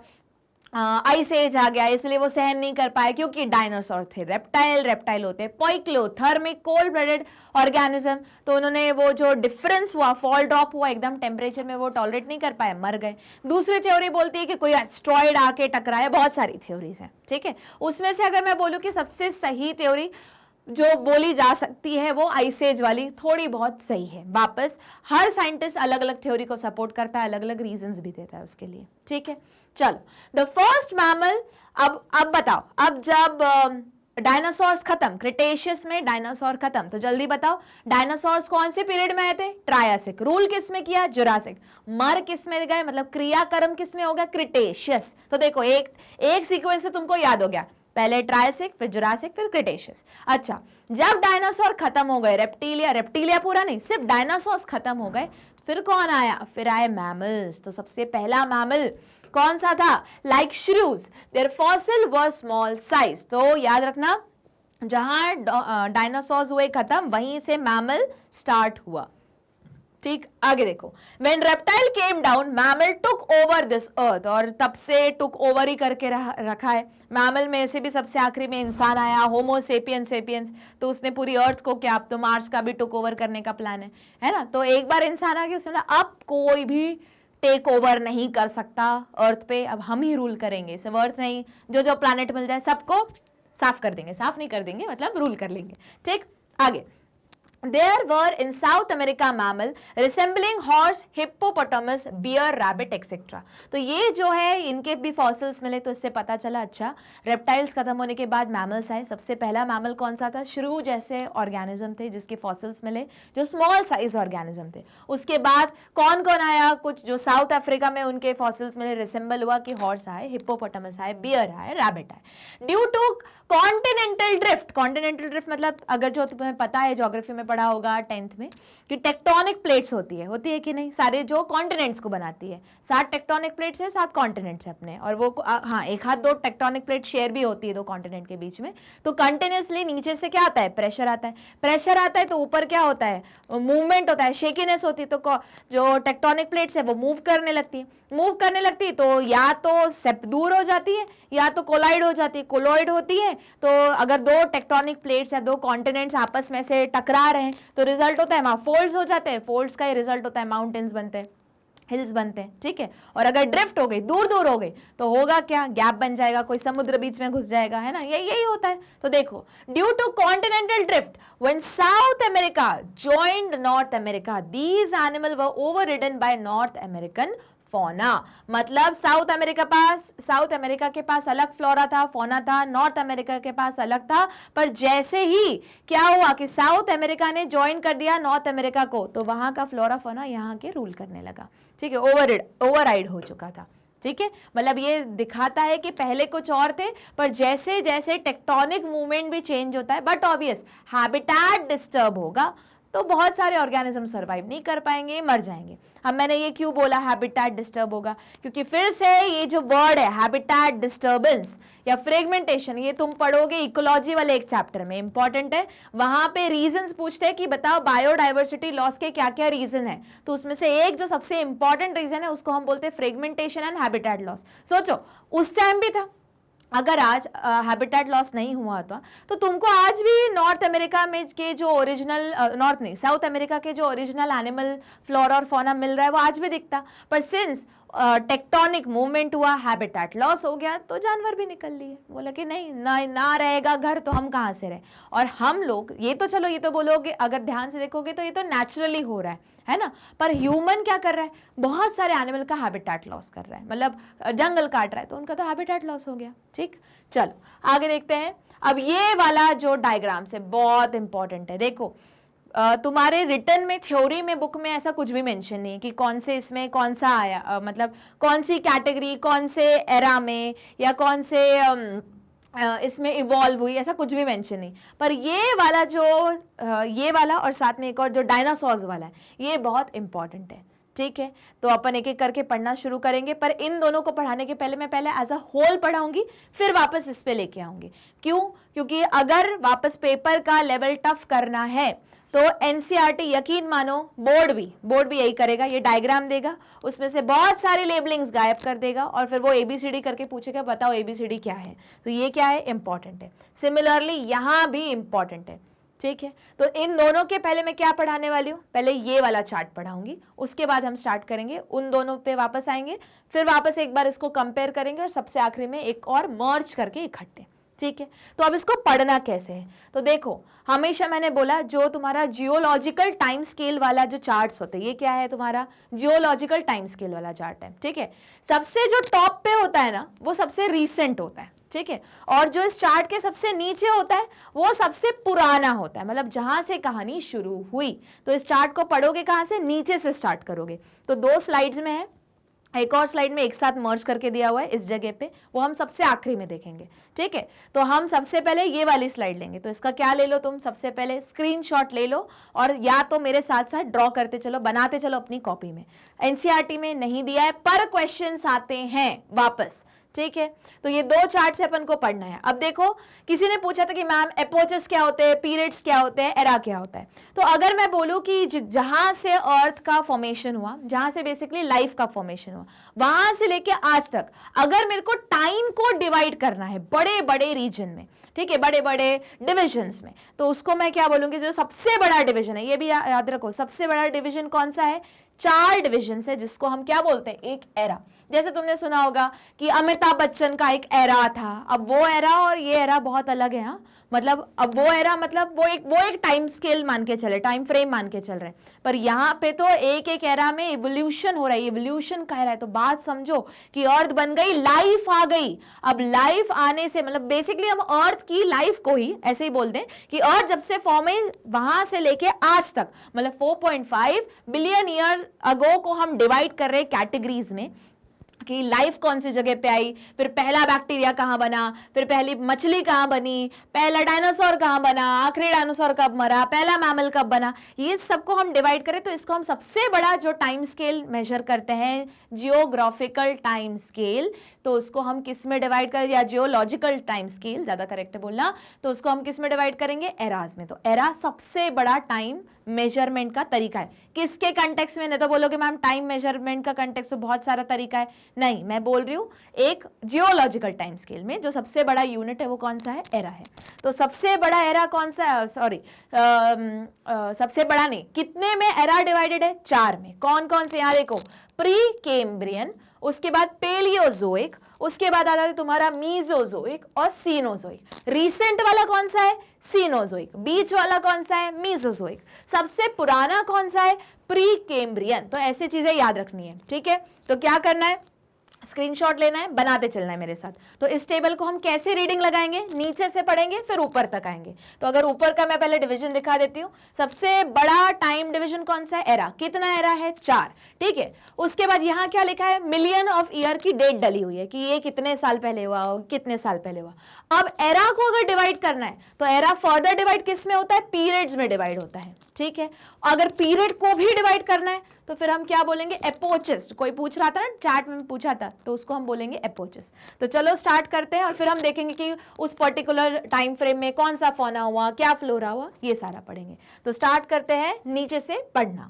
आइस एज आ गया, इसलिए वो सहन नहीं कर पाए, क्योंकि डायनासोर थे रेप्टाइल होते हैं पोइक्लोथर्मिक कोल्ड ब्लडेड ऑर्गेनिज्म। तो उन्होंने वो जो डिफरेंस हुआ, फॉल ड्रॉप हुआ एकदम टेम्परेचर में, वो टॉलरेट नहीं कर पाए, मर गए। दूसरी थ्योरी बोलती है कि कोई एस्ट्रॉइड आके टकराया, बहुत सारी थ्योरीज हैं, ठीक है। उसमें से अगर मैं बोलूं कि सबसे सही थ्योरी जो बोली जा सकती है वो आइस एज वाली थोड़ी बहुत सही है। वापस हर साइंटिस्ट अलग अलग थ्योरी को सपोर्ट करता है, अलग अलग रीजंस भी देता है उसके लिए, ठीक है। चलो, द फर्स्ट मैमल, अब बताओ, अब जब डायनासोर्स खत्म, क्रिटेशियस में डायनासोर खत्म, तो जल्दी बताओ डायनासोर्स कौन से पीरियड में आए थे, ट्रायसिक। रूल किस में किया, जुरासिक। मर किस में गए, मतलब क्रियाकर्म किस में हो गया, क्रिटेशियस। तो देखो एक सीक्वेंस से तुमको याद हो गया, पहले ट्रायसिक, फिर जुरासिक, फिर क्रिटेशियस। अच्छा, जब डायनासोर खत्म हो गए, रेप्टिलिया पूरा नहीं, सिर्फ डायनासोर्स खत्म हो गए, फिर कौन आया, फिर आए मैमल्स। तो सबसे पहला मैमल कौन सा था, like shrews, their fossil were small size. तो याद रखना, जहां डायनासोर्स हुए खत्म, वहीं से मैमल स्टार्ट हुआ, ठीक। आगे देखो, when reptile came down, mammal took over this earth, और तब से टुक ओवर ही करके रखा है। मैमल में से भी सबसे आखिरी में इंसान आया, होमो सेपियंस, तो उसने पूरी अर्थ को, क्या अब तो मार्स का भी टुक ओवर करने का प्लान है ना। तो एक बार इंसान आ गया, उसने बोला अब कोई भी टेक ओवर नहीं कर सकता अर्थ पे, अब हम ही रूल करेंगे, सिर्फ अर्थ नहीं, जो प्लैनेट मिल जाए सबको साफ कर देंगे, साफ नहीं कर देंगे मतलब रूल कर लेंगे, ठीक। आगे, There were in South America mammal resembling horse, hippopotamus, bear, rabbit, etc. तो ये जो है इनके भी फॉसिल्स मिले, तो इससे पता चला अच्छा रेप्टाइल्स खत्म होने के बाद मैमल्स आए। सबसे पहला मैमल कौन सा था, श्रू जैसे ऑर्गेनिज्म थे जिसके फॉसिल्स मिले, जो स्मॉल साइज ऑर्गेनिज्म थे। उसके बाद कौन कौन आया, कुछ जो साउथ अफ्रीका में उनके फॉसिल्स मिले, रिसेंबल हुआ कि हॉर्स आए, हिप्पोपोटामस आए, बियर आए, रैबिट आए। ड्यू टू कॉन्टिनेंटल ड्रिफ्ट मतलब अगर जो तुम्हें पता है ज्योग्राफी में पढ़ा होगा 10th में कि टेक्टोनिक प्लेट्स होती है कि नहीं, सारे जो कॉन्टिनेंट्स को बनाती है। 7 टेक्टोनिक प्लेट्स है, 7 कॉन्टिनेंट्स है अपने, और वो हाँ एक हाथ 2 टेक्टोनिक प्लेट शेयर भी होती है 2 कॉन्टिनेंट के बीच में। तो कंटिन्यूसली नीचे से क्या आता है, प्रेशर आता है, तो ऊपर क्या होता है, मूवमेंट होता है, शेकीनेस होती है। तो जो टेक्टोनिक प्लेट्स है वो मूव करने लगती है, तो या तो सेप दूर हो जाती है या तो कोलाइड हो जाती है। कोलॉइड होती है तो अगर 2 टेक्टोनिक प्लेट्स या 2 कॉन्टिनेंट्स आपस में से टकरा रहे हैं तो रिजल्ट होता है वहां फोल्ड्स हो जाते हैं, फोल्ड्स का ही रिजल्ट होता है माउंटेन्स बनते हैं, हिल्स बनते हैं, ठीक है। और अगर ड्रिफ्ट हो गई, दूर हो गई, तो होगा क्या, गैप बन जाएगा, कोई समुद्र बीच में घुस जाएगा, है ना, यही होता है। तो देखो, due to continental drift when South America joined North America, these animal were overridden by North American fauna. मतलब साउथ अमेरिका के पास अलग फ्लोरा था, फौना था, नॉर्थ अमेरिका के पास अलग था। पर जैसे ही क्या हुआ कि साउथ अमेरिका ने ज्वाइन कर दिया नॉर्थ अमेरिका को, तो वहां का फ्लोरा फौना यहाँ के रूल करने लगा, ठीक है, ओवरराइड हो चुका था। ठीक है, मतलब ये दिखाता है कि पहले कुछ और थे, पर जैसे जैसे टेक्टोनिक मूवमेंट भी चेंज होता है, बट ऑब्वियस हैबिटेट डिस्टर्ब होगा तो बहुत सारे ऑर्गेनिज्म सर्वाइव नहीं कर पाएंगे, मर जाएंगे। अब मैंने ये क्यों बोला हैबिटेट डिस्टर्ब होगा, क्योंकि फिर से ये जो वर्ड है हैबिटेट डिस्टर्बेंस या फ्रेगमेंटेशन, ये तुम पढ़ोगे इकोलॉजी वाले एक चैप्टर में, इंपॉर्टेंट है। वहां पे रीजंस पूछते हैं कि बताओ बायोडाइवर्सिटी लॉस के क्या क्या रीजन है, तो उसमें से एक जो सबसे इंपॉर्टेंट रीजन है उसको हम बोलते हैं फ्रेगमेंटेशन एंड हैबिटेट लॉस। सोचो उस टाइम भी था, अगर आज हैबिटेट लॉस नहीं हुआ होता तो तुमको आज भी नॉर्थ अमेरिका में के जो ओरिजिनल, नॉर्थ नहीं साउथ अमेरिका के जो ओरिजिनल एनिमल फ्लोरा और फौना मिल रहा है वो आज भी दिखता, पर सिंस टेक्टोनिक मूवमेंट हुआ, हैबिटेट लॉस हो गया, तो जानवर भी निकल लिए, बोला कि नहीं ना रहेगा घर तो हम कहाँ से रहे। और हम लोग ये तो चलो, ये तो बोलोगे, अगर ध्यान से देखोगे तो ये तो नेचुरली हो रहा है ना, पर ह्यूमन क्या कर रहा है, बहुत सारे एनिमल का हैबिटेट लॉस कर रहा है, मतलब जंगल काट रहा है तो उनका तो हैबिटेट लॉस हो गया। ठीक, चलो आगे देखते हैं। अब ये वाला जो डायग्राम है बहुत इंपॉर्टेंट है, देखो तुम्हारे रिटर्न में, थ्योरी में, बुक में ऐसा कुछ भी मेंशन नहीं है कि कौन से इसमें कौन सा आया, मतलब कौन सी कैटेगरी, कौन से एरा में, या कौन से इसमें इवॉल्व हुई, ऐसा कुछ भी मेंशन नहीं। पर ये वाला जो ये वाला और साथ में एक और जो डायनासोर्स वाला है, ये बहुत इंपॉर्टेंट है। ठीक है, तो अपन एक एक करके पढ़ना शुरू करेंगे, पर इन दोनों को पढ़ाने के पहले मैं पहले एज अ होल पढ़ाऊंगी, फिर वापस इस पे लेके आऊंगी। क्यों? क्योंकि अगर वापस पेपर का लेवल टफ करना है तो एनसीईआरटी, यकीन मानो बोर्ड भी यही करेगा, ये डायग्राम देगा, उसमें से बहुत सारी लेबलिंग्स गायब कर देगा और फिर वो एबीसीडी करके पूछेगा बताओ एबीसीडी क्या है, तो ये क्या है, इंपॉर्टेंट है। सिमिलरली यहाँ भी इंपॉर्टेंट है। ठीक है, तो इन दोनों के पहले मैं क्या पढ़ाने वाली हूँ, पहले ये वाला चार्ट पढ़ाऊंगी, उसके बाद हम स्टार्ट करेंगे, उन दोनों पे वापस आएंगे, फिर वापस एक बार इसको कंपेयर करेंगे और सबसे आखिरी में एक और मर्ज करके इकट्ठे। ठीक है, तो अब इसको पढ़ना कैसे है, तो देखो हमेशा मैंने बोला जो तुम्हारा जियोलॉजिकल टाइम स्केल वाला जो चार्ट्स होते हैं, ये क्या है तुम्हारा जियोलॉजिकल टाइम स्केल वाला चार्ट है। ठीक है, सबसे जो टॉप पे होता है ना वो सबसे रीसेंट होता है। ठीक है, और जो इस चार्ट के सबसे नीचे होता है वो सबसे पुराना होता है, मतलब जहां से कहानी शुरू हुई। तो इस चार्ट को पढ़ोगे कहां से, नीचे से स्टार्ट करोगे। तो 2 स्लाइड्स में है, एक और स्लाइड में एक साथ मर्ज करके दिया हुआ है इस जगह पे, वो हम सबसे आखिरी में देखेंगे। ठीक है, तो हम सबसे पहले ये वाली स्लाइड लेंगे, तो इसका क्या ले लो तुम, सबसे पहले स्क्रीनशॉट ले लो और या तो मेरे साथ साथ ड्रॉ करते चलो, बनाते चलो अपनी कॉपी में। एनसीईआरटी में नहीं दिया है पर क्वेश्चंस आते हैं वापस। ठीक है, तो ये 2 चार्ट से अपन को पढ़ना है। अब देखो किसी ने पूछा था कि मैम एपोचेस क्या होते हैं, पीरियड्स क्या होते हैं, एरा क्या होता है। तो अगर मैं बोलूं कि जहां से अर्थ का फॉर्मेशन हुआ, जहां से बेसिकली लाइफ का फॉर्मेशन हुआ, वहां से लेके आज तक अगर मेरे को टाइम को डिवाइड करना है बड़े बड़े रीजन में, ठीक है, बड़े बड़े डिविजन्स में, तो उसको मैं क्या बोलूंगी, जो सबसे बड़ा डिवीजन है, ये भी याद रखो, सबसे बड़ा डिवीजन कौन सा है, 4 डिविजन है, जिसको हम क्या बोलते हैं, एक एरा। जैसे तुमने सुना होगा कि अमिताभ बच्चन का एक एरा था, अब वो एरा और ये एरा बहुत अलग है। हाँ, मतलब अब वो एरा, मतलब वो एक टाइम स्केल मान के चले, टाइम फ्रेम मान के चल रहे हैं, पर यहाँ पे तो एक एक एरा में इवोल्यूशन हो रहा है, इवोल्यूशन कह रहा है। तो बात समझो कि अर्थ बन गई, लाइफ आ गई। अब लाइफ आने से मतलब बेसिकली हम अर्थ की लाइफ को ही ऐसे ही बोल दें कि अर्थ जब से फॉर्म है वहां से लेके आज तक, मतलब 4.5 बिलियन ईयर अगो को हम डिवाइड कर रहे कैटेगरीज में कि लाइफ कौन सी जगह पे आई, फिर पहला बैक्टीरिया कहाँ बना, फिर पहली मछली कहाँ बनी, पहला डायनासोर कहाँ बना, आखिरी डायनासोर कब मरा, पहला मैमल कब बना, ये सबको हम डिवाइड करें तो इसको हम सबसे बड़ा जो टाइम स्केल मेजर करते हैं, जियोग्राफिकल टाइम स्केल, तो उसको हम किस में डिवाइड करें, या जियोलॉजिकल टाइम स्केल ज़्यादा करेक्ट है बोलना, तो उसको हम किस में डिवाइड करेंगे, एराज में। तो एरा सबसे बड़ा टाइम मेजरमेंट का तरीका है। किसके कंटेक्स्ट में, नहीं तो बोलोगे मैम टाइम मेजरमेंट का कंटेक्स्ट तो बहुत सारा तरीका है, नहीं, मैं बोल रही हूं एक जियोलॉजिकल टाइम स्केल में जो सबसे बड़ा यूनिट है वो कौन सा है, एरा है। तो सबसे बड़ा एरा कौन सा है, सॉरी सबसे बड़ा नहीं, कितने में एरा डिवाइडेड है, 4 में। कौन कौन से, यहाँ देखो, प्री कैम्ब्रियन, उसके बाद पेलियोजोइक, उसके बाद आता है तुम्हारा मीजोजोइक और सीनोजोइक। रीसेंट वाला कौन सा है, सीनोजोइक। बीच वाला कौन सा है, मीजोजोइक। सबसे पुराना कौन सा है, प्री कैम्ब्रियन। तो ऐसी चीजें याद रखनी है। ठीक है, तो क्या करना है, स्क्रीनशॉट लेना है, बनाते चलना है मेरे साथ। तो इस टेबल को हम कैसे रीडिंग लगाएंगे, नीचे से पढ़ेंगे फिर ऊपर तक आएंगे। तो अगर ऊपर का मैं पहले डिवीजन दिखा देती हूँ, सबसे बड़ा टाइम डिवीजन कौन सा है, एरा। कितना एरा है, 4, ठीक है। उसके बाद यहाँ क्या लिखा है, मिलियन ऑफ ईयर की डेट डली हुई है कि ये कितने साल पहले हुआ, कितने साल पहले हुआ। अब एरा को अगर डिवाइड करना है तो एरा फर्दर डिवाइड किस में होता है, पीरियड्स में डिवाइड होता है, ठीक है। अगर पीरियड को भी डिवाइड करना है तो फिर हम क्या बोलेंगे, एपोचेस। कोई पूछ रहा था ना, चैट में पूछा था, तो उसको हम बोलेंगे एपोचेस। तो चलो स्टार्ट करते हैं और फिर हम देखेंगे कि उस पर्टिकुलर टाइम फ्रेम में कौन सा फौना हुआ, क्या फ्लोरा हुआ, ये सारा पढ़ेंगे। तो स्टार्ट करते हैं नीचे से पढ़ना।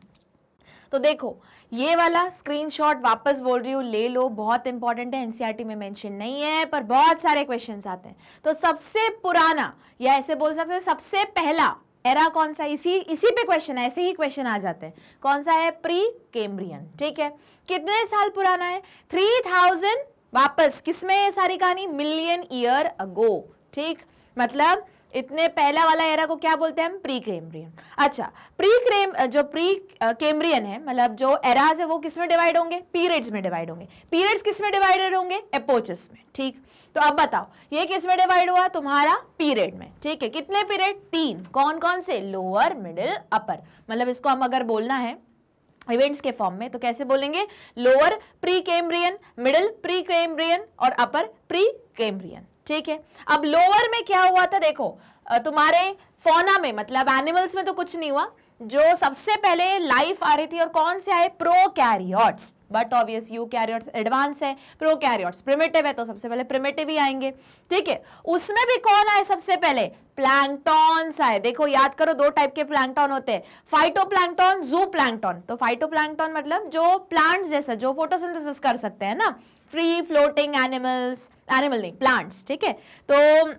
तो देखो ये वाला स्क्रीनशॉट वापस बोल रही हूँ, ले लो, बहुत इंपॉर्टेंट है, एनसीईआरटी में मेंशन नहीं है पर बहुत सारे क्वेश्चंस आते हैं। तो सबसे पुराना या ऐसे बोल सकते हैं सबसे पहला एरा कौन सा, इसी पे क्वेश्चन है, ऐसे ही क्वेश्चन आ जाते हैं। कौन सा है, प्री कैम्ब्रियन, ठीक है। कितने साल पुराना है, 3000, वापस किसमें है सारी कहानी, मिलियन ईयर अगो, ठीक। मतलब इतने पहला वाला एरा को क्या बोलते हैं हम, प्री कैम्ब्रियन। अच्छा, जो प्री कैम्ब्रियन है, मतलब जो एराज है वो किस में डिवाइड होंगे, पीरियड्स में डिवाइड होंगे। पीरियड्स किस में डिवाइडेड होंगे, एपोचेस में, ठीक। तो अब बताओ ये किस में डिवाइड हुआ, तुम्हारा पीरियड में, ठीक है। कितने पीरियड, 3। कौन कौन से, लोअर, मिडिल, अपर। मतलब इसको हम अगर बोलना है इवेंट्स के फॉर्म में तो कैसे बोलेंगे, lower pre Cambrian, middle pre Cambrian और अपर प्री कैम्ब्रियन, ठीक है। अब लोअर में क्या हुआ था, देखो तुम्हारे फौना में, मतलब एनिमल्स में तो कुछ नहीं हुआ। जो सबसे पहले लाइफ आ रही थी और कौन से आए, prokaryotes. But obvious eukaryotes advance है, प्रोकैरियोट्स प्रिमिटिव है, तो सबसे पहले प्रिमिटिव ही आएंगे, ठीक है। उसमें भी कौन आए सबसे पहले, प्लैंक्टॉन्स आए। देखो याद करो, 2 टाइप के प्लैंक्टॉन होते हैं, फाइटोप्लैंक्टॉन, ज़ूप्लैंक्टॉन। तो फाइटोप्लैंक्टॉन मतलब जो प्लांट्स जैसा, जो फोटोसिंथेसिस कर सकते हैं ना, फ्री फ्लोटिंग एनिमल्स, एनिमल नहीं प्लांट्स, ठीक है। तो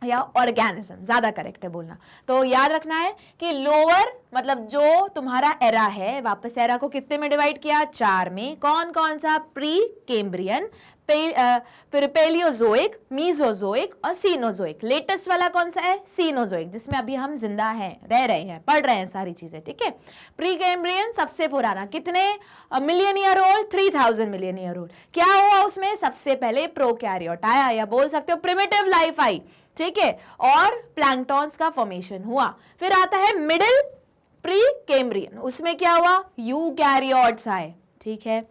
या ऑर्गेनिज्म, ज्यादा करेक्ट है बोलना। तो याद रखना है कि लोअर मतलब जो तुम्हारा एरा है, वापस एरा को कितने में डिवाइड किया, 4 में। कौन कौन सा, प्री कैम्ब्रियन, फिर पेलियोजोइक, मीजोजोइक और सीनोजोइक। लेटेस्ट वाला कौन सा है, सीनोजोइक, जिसमें अभी हम जिंदा हैं, रह रहे हैं, पढ़ रहे हैं सारी चीजें, ठीक है। प्री कैम्ब्रियन सबसे पुराना, कितने million year old, 3000 million year old. क्या हुआ उसमें, सबसे पहले प्रोकैरियोट आया, या बोल सकते हो प्रिमिटिव लाइफ आई, ठीक है, और प्लैंक्टॉन्स का फॉर्मेशन हुआ। फिर आता है मिडिल प्री कैम्ब्रियन, उसमें क्या हुआ, यूकैरियोट्स आए, ठीक है।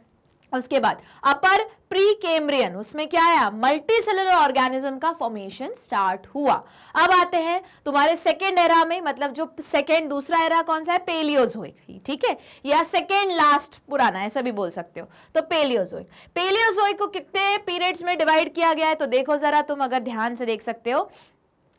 उसके बाद अपर प्री कैम्ब्रियन, उसमें क्या आया, मल्टी सेलुलर ऑर्गेनिज्म का फॉर्मेशन स्टार्ट हुआ। अब आते हैं तुम्हारे सेकेंड एरा में, मतलब जो सेकेंड दूसरा एरा कौन सा है, पेलियोजोइक, ठीक है, या सेकेंड लास्ट पुराना, ऐसा भी बोल सकते हो। तो पेलियोजोइक, पेलियोजोइक को कितने पीरियड्स में डिवाइड किया गया है, तो देखो जरा, तुम अगर ध्यान से देख सकते हो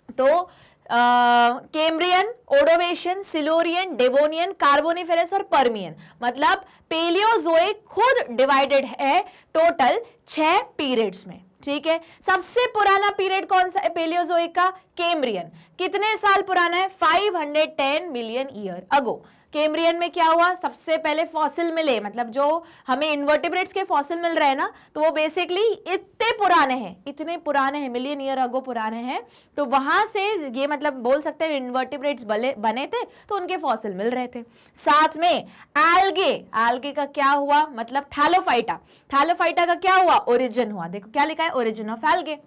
तो कैम्ब्रियन, ओडोवेशियन, सिलोरियन, डेवोनियन, कार्बोनिफेरस और पर्मियन। मतलब पेलियोजोइक खुद डिवाइडेड है टोटल 6 पीरियड्स में, ठीक है। सबसे पुराना पीरियड कौन सा है पेलियोजोइक का, कैम्ब्रियन। कितने साल पुराना है, 510 मिलियन ईयर अगो। कैम्ब्रियन में क्या हुआ, सबसे पहले फॉसिल मिले, मतलब जो हमें इन्वर्टिब्रेट्स के फॉसिल मिल रहे हैं ना, तो वो बेसिकली इतने पुराने हैं, मिलियन ईयर अगो पुराने हैं। तो वहां से ये मतलब बोल सकते हैं इन्वर्टिब्रेट्स बने थे, तो उनके फॉसिल मिल रहे थे। साथ में एल्गे का क्या हुआ, मतलब थैलोफाइटा का क्या हुआ, ओरिजिन हुआ। देखो क्या लिखा है, ओरिजिन ऑफ एल्गे।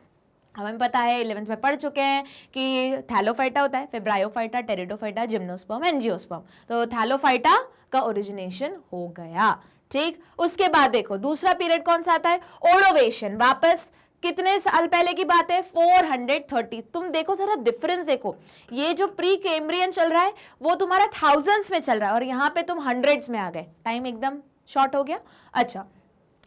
हमें पता है 11th में पढ़ चुके हैं कि थैलोफाइटा होता है, फिर ब्रायोफाइटा, टेरिडोफाइटा, जिम्नोस्पर्म, एंजियोस्पर्म। तो थैलोफाइटा का ओरिजिनेशन हो गया, ठीक। उसके बाद देखो दूसरा पीरियड कौन सा आता है, ओडोवेशन। वापस कितने साल पहले की बात है, 430। तुम देखो जरा डिफरेंस देखो, ये जो प्री कैम्ब्रियन चल रहा है वो तुम्हारा थाउजेंड्स में चल रहा है और यहाँ पे तुम हंड्रेड्स में आ गए, टाइम एकदम शॉर्ट हो गया। अच्छा,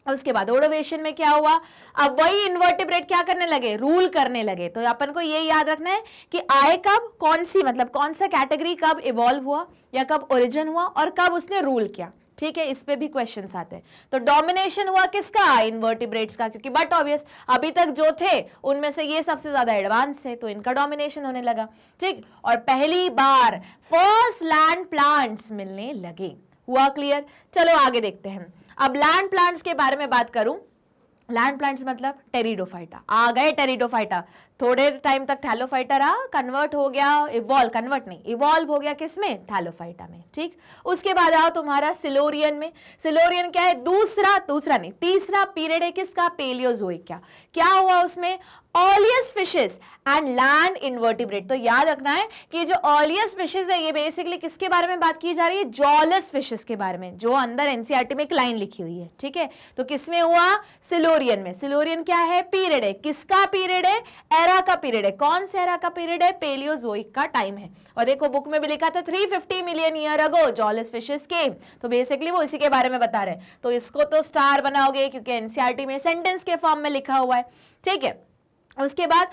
उसके बाद ओडोवेशन में क्या हुआ, अब वही इन्वर्टिब्रेट क्या करने लगे, रूल करने लगे। तो अपन को ये याद रखना है कि आए कब, कौन सी मतलब कौन सा कैटेगरी कब इवॉल्व हुआ या कब ओरिजिन हुआ और कब उसने रूल किया, ठीक है। इस पे भी क्वेश्चंस आते हैं। तो डोमिनेशन हुआ किसका, इन्वर्टिब्रेट्स का, क्योंकि बट ऑब्वियस अभी तक जो थे उनमें से ये सबसे ज्यादा एडवांस है, तो इनका डोमिनेशन होने लगा, ठीक। और पहली बार फर्स्ट लैंड प्लांट्स मिलने लगे, हुआ क्लियर। चलो आगे देखते हैं। अब लैंड प्लांट्स के बारे में बात करूं, लैंड प्लांट्स मतलब टेरिडोफाइटा, आ गए टेरिडोफाइटा। थोड़े टाइम तक थैलोफाइटा रहा, कन्वर्ट हो गया, इवॉल्व हो गया किसमें, थैलोफाइटा में। ठीक, उसके बाद आओ तुम्हारा सिलोरियन में। सिलोरियन क्या है, तीसरा पीरियड है किसका, पेलियोजोइक का। क्या हुआ उसमें, earliest fishes and land invertebrate. तो याद रखना है कि जो अर्लीस्ट फिशेस है ये बेसिकली किसके बारे में बात की जा रही है, जॉलेस फिशेस के बारे में, जो अंदर एनसीईआरटी में एक लाइन लिखी हुई है। ठीक है, तो किसमें हुआ, सिलोरियन में। सिलोरियन क्या है, पीरियड है, किसका पीरियड है, एरा का पीरियड है। कौन से एरा का पीरियड है, पेलियोजोइक का टाइम है। और देखो बुक में भी लिखा था 350 million year ago jawless fishes came, तो बेसिकली वो इसी के बारे में बता रहे हैं। तो इसको तो स्टार बनाओगे क्योंकि एनसीईआरटी में सेंटेंस के फॉर्म में लिखा हुआ है। ठीक है, उसके बाद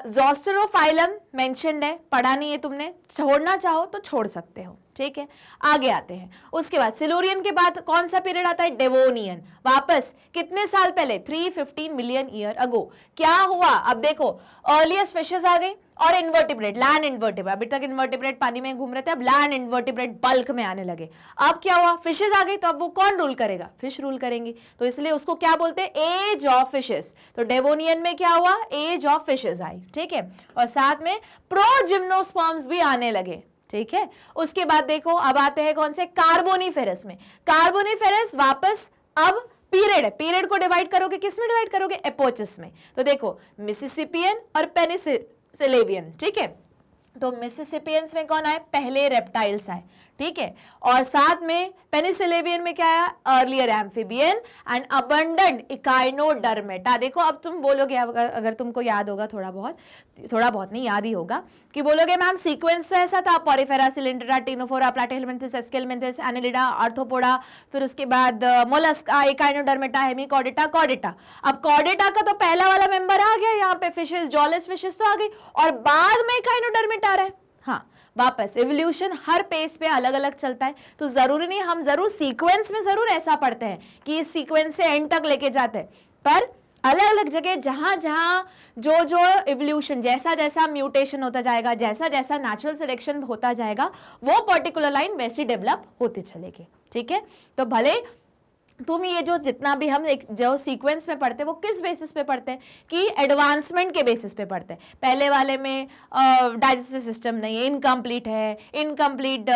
ज़ोस्टेरोफाइलम मेंशन्ड है, पढ़ा नहीं है तुमने, छोड़ना चाहो तो छोड़ सकते हो। ठीक है, आगे आते हैं। उसके बाद सिलोरियन के बाद कौन सा पीरियड आता है, डेवोनियन। वापस कितने साल पहले, 315 मिलियन ईयर अगो। क्या हुआ, अब देखो अर्लीस्ट फिशेस आ गई और इन्वर्टिब्रेट, लैंड इन्वर्टिब्रेट। अभी तक इन्वर्टिब्रेट पानी में घूम रहे थे, अब लैंड इन्वर्टिब्रेट बल्क में आने लगे। अब क्या हुआ, फिशेस आ गई, तो अब वो कौन रूल करेगा, फिश रूल करेंगी। तो इसलिए उसको क्या बोलते हैं, एज ऑफ फिशेस। तो डेवोनियन में क्या हुआ, एज ऑफ फिशेस आई। ठीक है, और साथ में प्रोजिम्नोस्पर्म्स भी आने लगे। ठीक है, उसके बाद देखो अब आते हैं कौन से, कार्बोनिफेरस में। कार्बोनिफेरस वापस अब पीरियड है, पीरियड को डिवाइड करोगे किस में डिवाइड करोगे, एपोचिस में। तो देखो मिसिसिपियन और पेनिसिलेवियन। ठीक है, तो मिसिसिपियंस में कौन आए, पहले रेप्टाइल्स आए। ठीक है, और साथ में पेनिसिलेवियन में क्या आया, earlier amphibian and abundant Echinodermata. देखो अब तुम बोलोगे, अगर तुमको याद होगा थोड़ा बहुत नहीं याद ही होगा, कि बोलोगे मैम सीक्वेंस तो ऐसा था, पॉरीफेरा, सिलिंड्रा, टिनोफोरा, प्लैटिहेलमिन्थस, एस्केलमिन्थस, एनिलिडा, आर्थ्रोपोडा, फिर उसके बाद मोलस्का, इकाइनोडर्मेटा, हेमिकॉर्डेटा, कॉर्डेटा। अब कॉर्डेटा का तो पहला वाला मेंबर आ गया यहाँ पे, फिशेस, जॉलेस फिशेस तो आ गई, और बाद में इकाइनोडर्मेटा आ रहा है। हाँ, वापस एवोल्यूशन हर पेस पे अलग अलग चलता है, तो जरूरी नहीं, हम जरूर सीक्वेंस में जरूर ऐसा पढ़ते हैं कि इस सीक्वेंस से एंड तक लेके जाते हैं, पर अलग अलग जगह जहां जहां जो जो एवोल्यूशन, जैसा जैसा म्यूटेशन होता जाएगा, जैसा जैसा नेचुरल सिलेक्शन होता जाएगा, वो पर्टिकुलर लाइन वैसी डेवलप होती चलेगी। ठीक है, तो भले तुम ये जो जितना भी हम जो सीक्वेंस में पढ़ते हैं वो किस बेसिस पे पढ़ते हैं, कि एडवांसमेंट के बेसिस पे पढ़ते हैं। पहले वाले में डाइजेस्टिव सिस्टम नहीं है, इनकम्प्लीट है, इनकम्प्लीट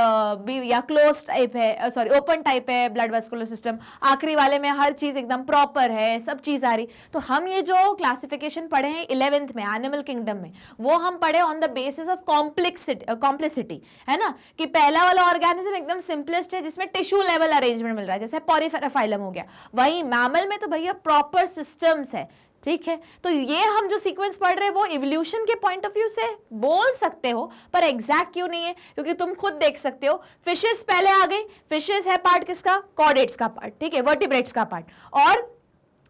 या क्लोज टाइप है, सॉरी ओपन टाइप है ब्लड वेस्कुलर सिस्टम। आखिरी वाले में हर चीज एकदम प्रॉपर है, सब चीज आ रही। तो हम ये जो क्लासिफिकेशन पढ़े हैं 11th में एनिमल किंगडम में, वो हम पढ़े on the basis of complexity, है ना, कि पहला वाला ऑर्गेनिज्म एकदम सिंपलेस्ट है जिसमें टिश्यू लेवल अरेंजमेंट मिल रहा है, जैसे पॉरीफेरा हो गया। वहीं मैमल में तो भैया प्रॉपर सिस्टम्स है। ठीक है, तो ये हम जो सीक्वेंस पढ़ रहे हैं वो इवोल्यूशन के पॉइंट ऑफ व्यू से बोल सकते हो, पर एग्जैक्ट क्यों नहीं है, क्योंकि तुम खुद देख सकते हो फिशेस पहले आ गई। फिशेस है पार्ट किसका, कॉर्डेट्स का पार्ट। ठीक है, वर्टिब्रेट्स का पार्ट, और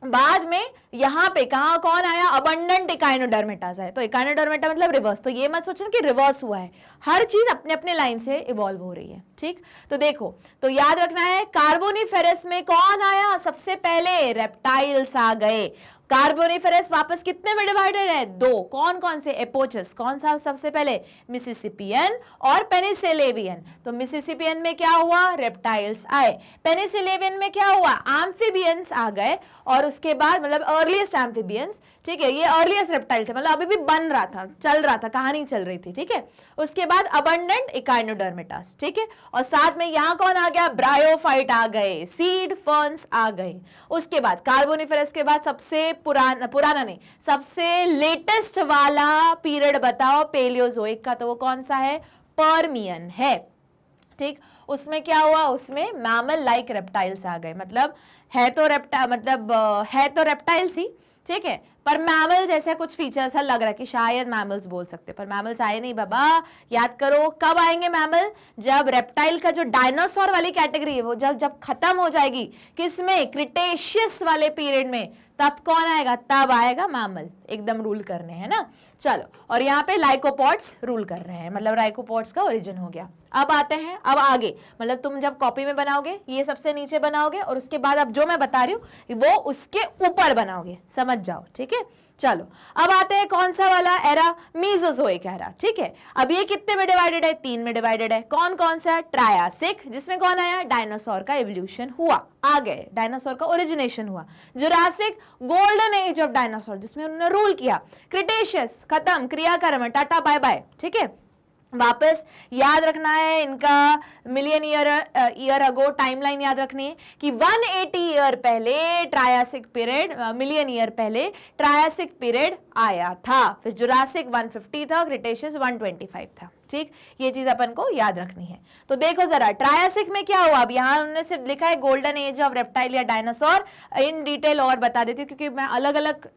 बाद में यहां पे कहा कौन आया, अबंडेंट इकाइनोडर्मेटास है। तो इकाइनोडर्मेटा मतलब रिवर्स, तो ये मत सोचना कि रिवर्स हुआ है, हर चीज अपने अपने लाइन से इवॉल्व हो रही है। ठीक, तो देखो, तो याद रखना है कार्बोनिफेरस में कौन आया, सबसे पहले रेप्टाइल्स आ गए। कार्बोनिफेरस वापस कितने में डिवाइडेड है, दो। कौन कौन से, एपोचस। कौन सा सबसे पहले, मिसिसिपियन और पेनिसिलेवियन। तो मिसिसिपियन में क्या हुआ, रेप्टाइल्स आए। पेनिसिलेवियन में क्या हुआ, एम्फिबियंस आ गए, और उसके बाद मतलब अर्लीस्ट एम्फिबियंस। ठीक है, ये अर्लीस्ट रेप्टाइल थे, मतलब अभी भी बन रहा था, चल रहा था, कहानी चल रही थी। ठीक है, उसके बाद अबंडेंट इकाइनोडर्मेटास। ठीक है, और साथ में यहां कौन आ गया, ब्रायोफाइट आ गए, सीड फर्न्स आ गए। उसके बाद कार्बोनिफेरस के बाद सबसे पुराना नहीं, सबसे लेटेस्ट वाला पीरियड बताओ पेलियोजोइक का, तो वो कौन सा है, पर्मियन है। ठीक, उसमें क्या हुआ, उसमें मैमल लाइक रेप्टाइल्स आ गए, मतलब है तो रेप्टाइल्स ही। ठीक है, पर मैमल जैसे कुछ फीचर्स है, लग रहा है कि शायद मैमल्स बोल सकते, पर मैमल्स आए नहीं बाबा। याद करो कब आएंगे मैमल, जब रेप्टाइल का जो डायनासोर वाली कैटेगरी है वो जब खत्म हो जाएगी, किसमें, क्रिटेशियस वाले पीरियड में, तब कौन आएगा, तब आएगा मैमल एकदम रूल करने, है ना। चलो, और यहाँ पे लाइकोपॉड्स रूल कर रहे हैं, मतलब लाइकोपॉड्स का ओरिजिन हो गया। अब आते हैं, अब आगे, मतलब तुम जब कॉपी में बनाओगे ये सबसे नीचे बनाओगे, और उसके बाद अब जो मैं बता रही हूँ वो उसके ऊपर बनाओगे, समझ जाओ। ठीक है। ठीक है। चलो अब आते हैं कौन सा वाला एरा, मीजोजोइक एरा, ठीक है। अब ये कितने में डिवाइडेड है, 3 में डिवाइडेड है। कौन कौन सा, ट्रायासिक जिसमें कौन आया, डायनासोर का एवोल्यूशन हुआ, आ गए, डायनासोर का ओरिजिनेशन हुआ। Jurassic golden age of dinosaur जिसमें उन्होंने रूल किया। क्रिटेशियस खत्म, क्रियाक्रम, टाटा बाय बाय, ठीक है। वापस याद रखना है इनका मिलियन ईयर अगो टाइमलाइन याद रखनी है कि 180 ईयर पहले ट्रायासिक पीरियड, मिलियन ईयर पहले ट्रायासिक पीरियड आया था, फिर जुरासिक 150 था, क्रिटेशियस 125 था, ठीक। ये चीज अपन को याद रखनी है। तो देखो जरा ट्रायासिक में क्या हुआ, अब यहाँ उन्होंने सिर्फ लिखा है गोल्डन एज ऑफ रेप्टाइल या डायनासोर, इन डिटेल और बता देती हूँ क्योंकि मैं अलग अलग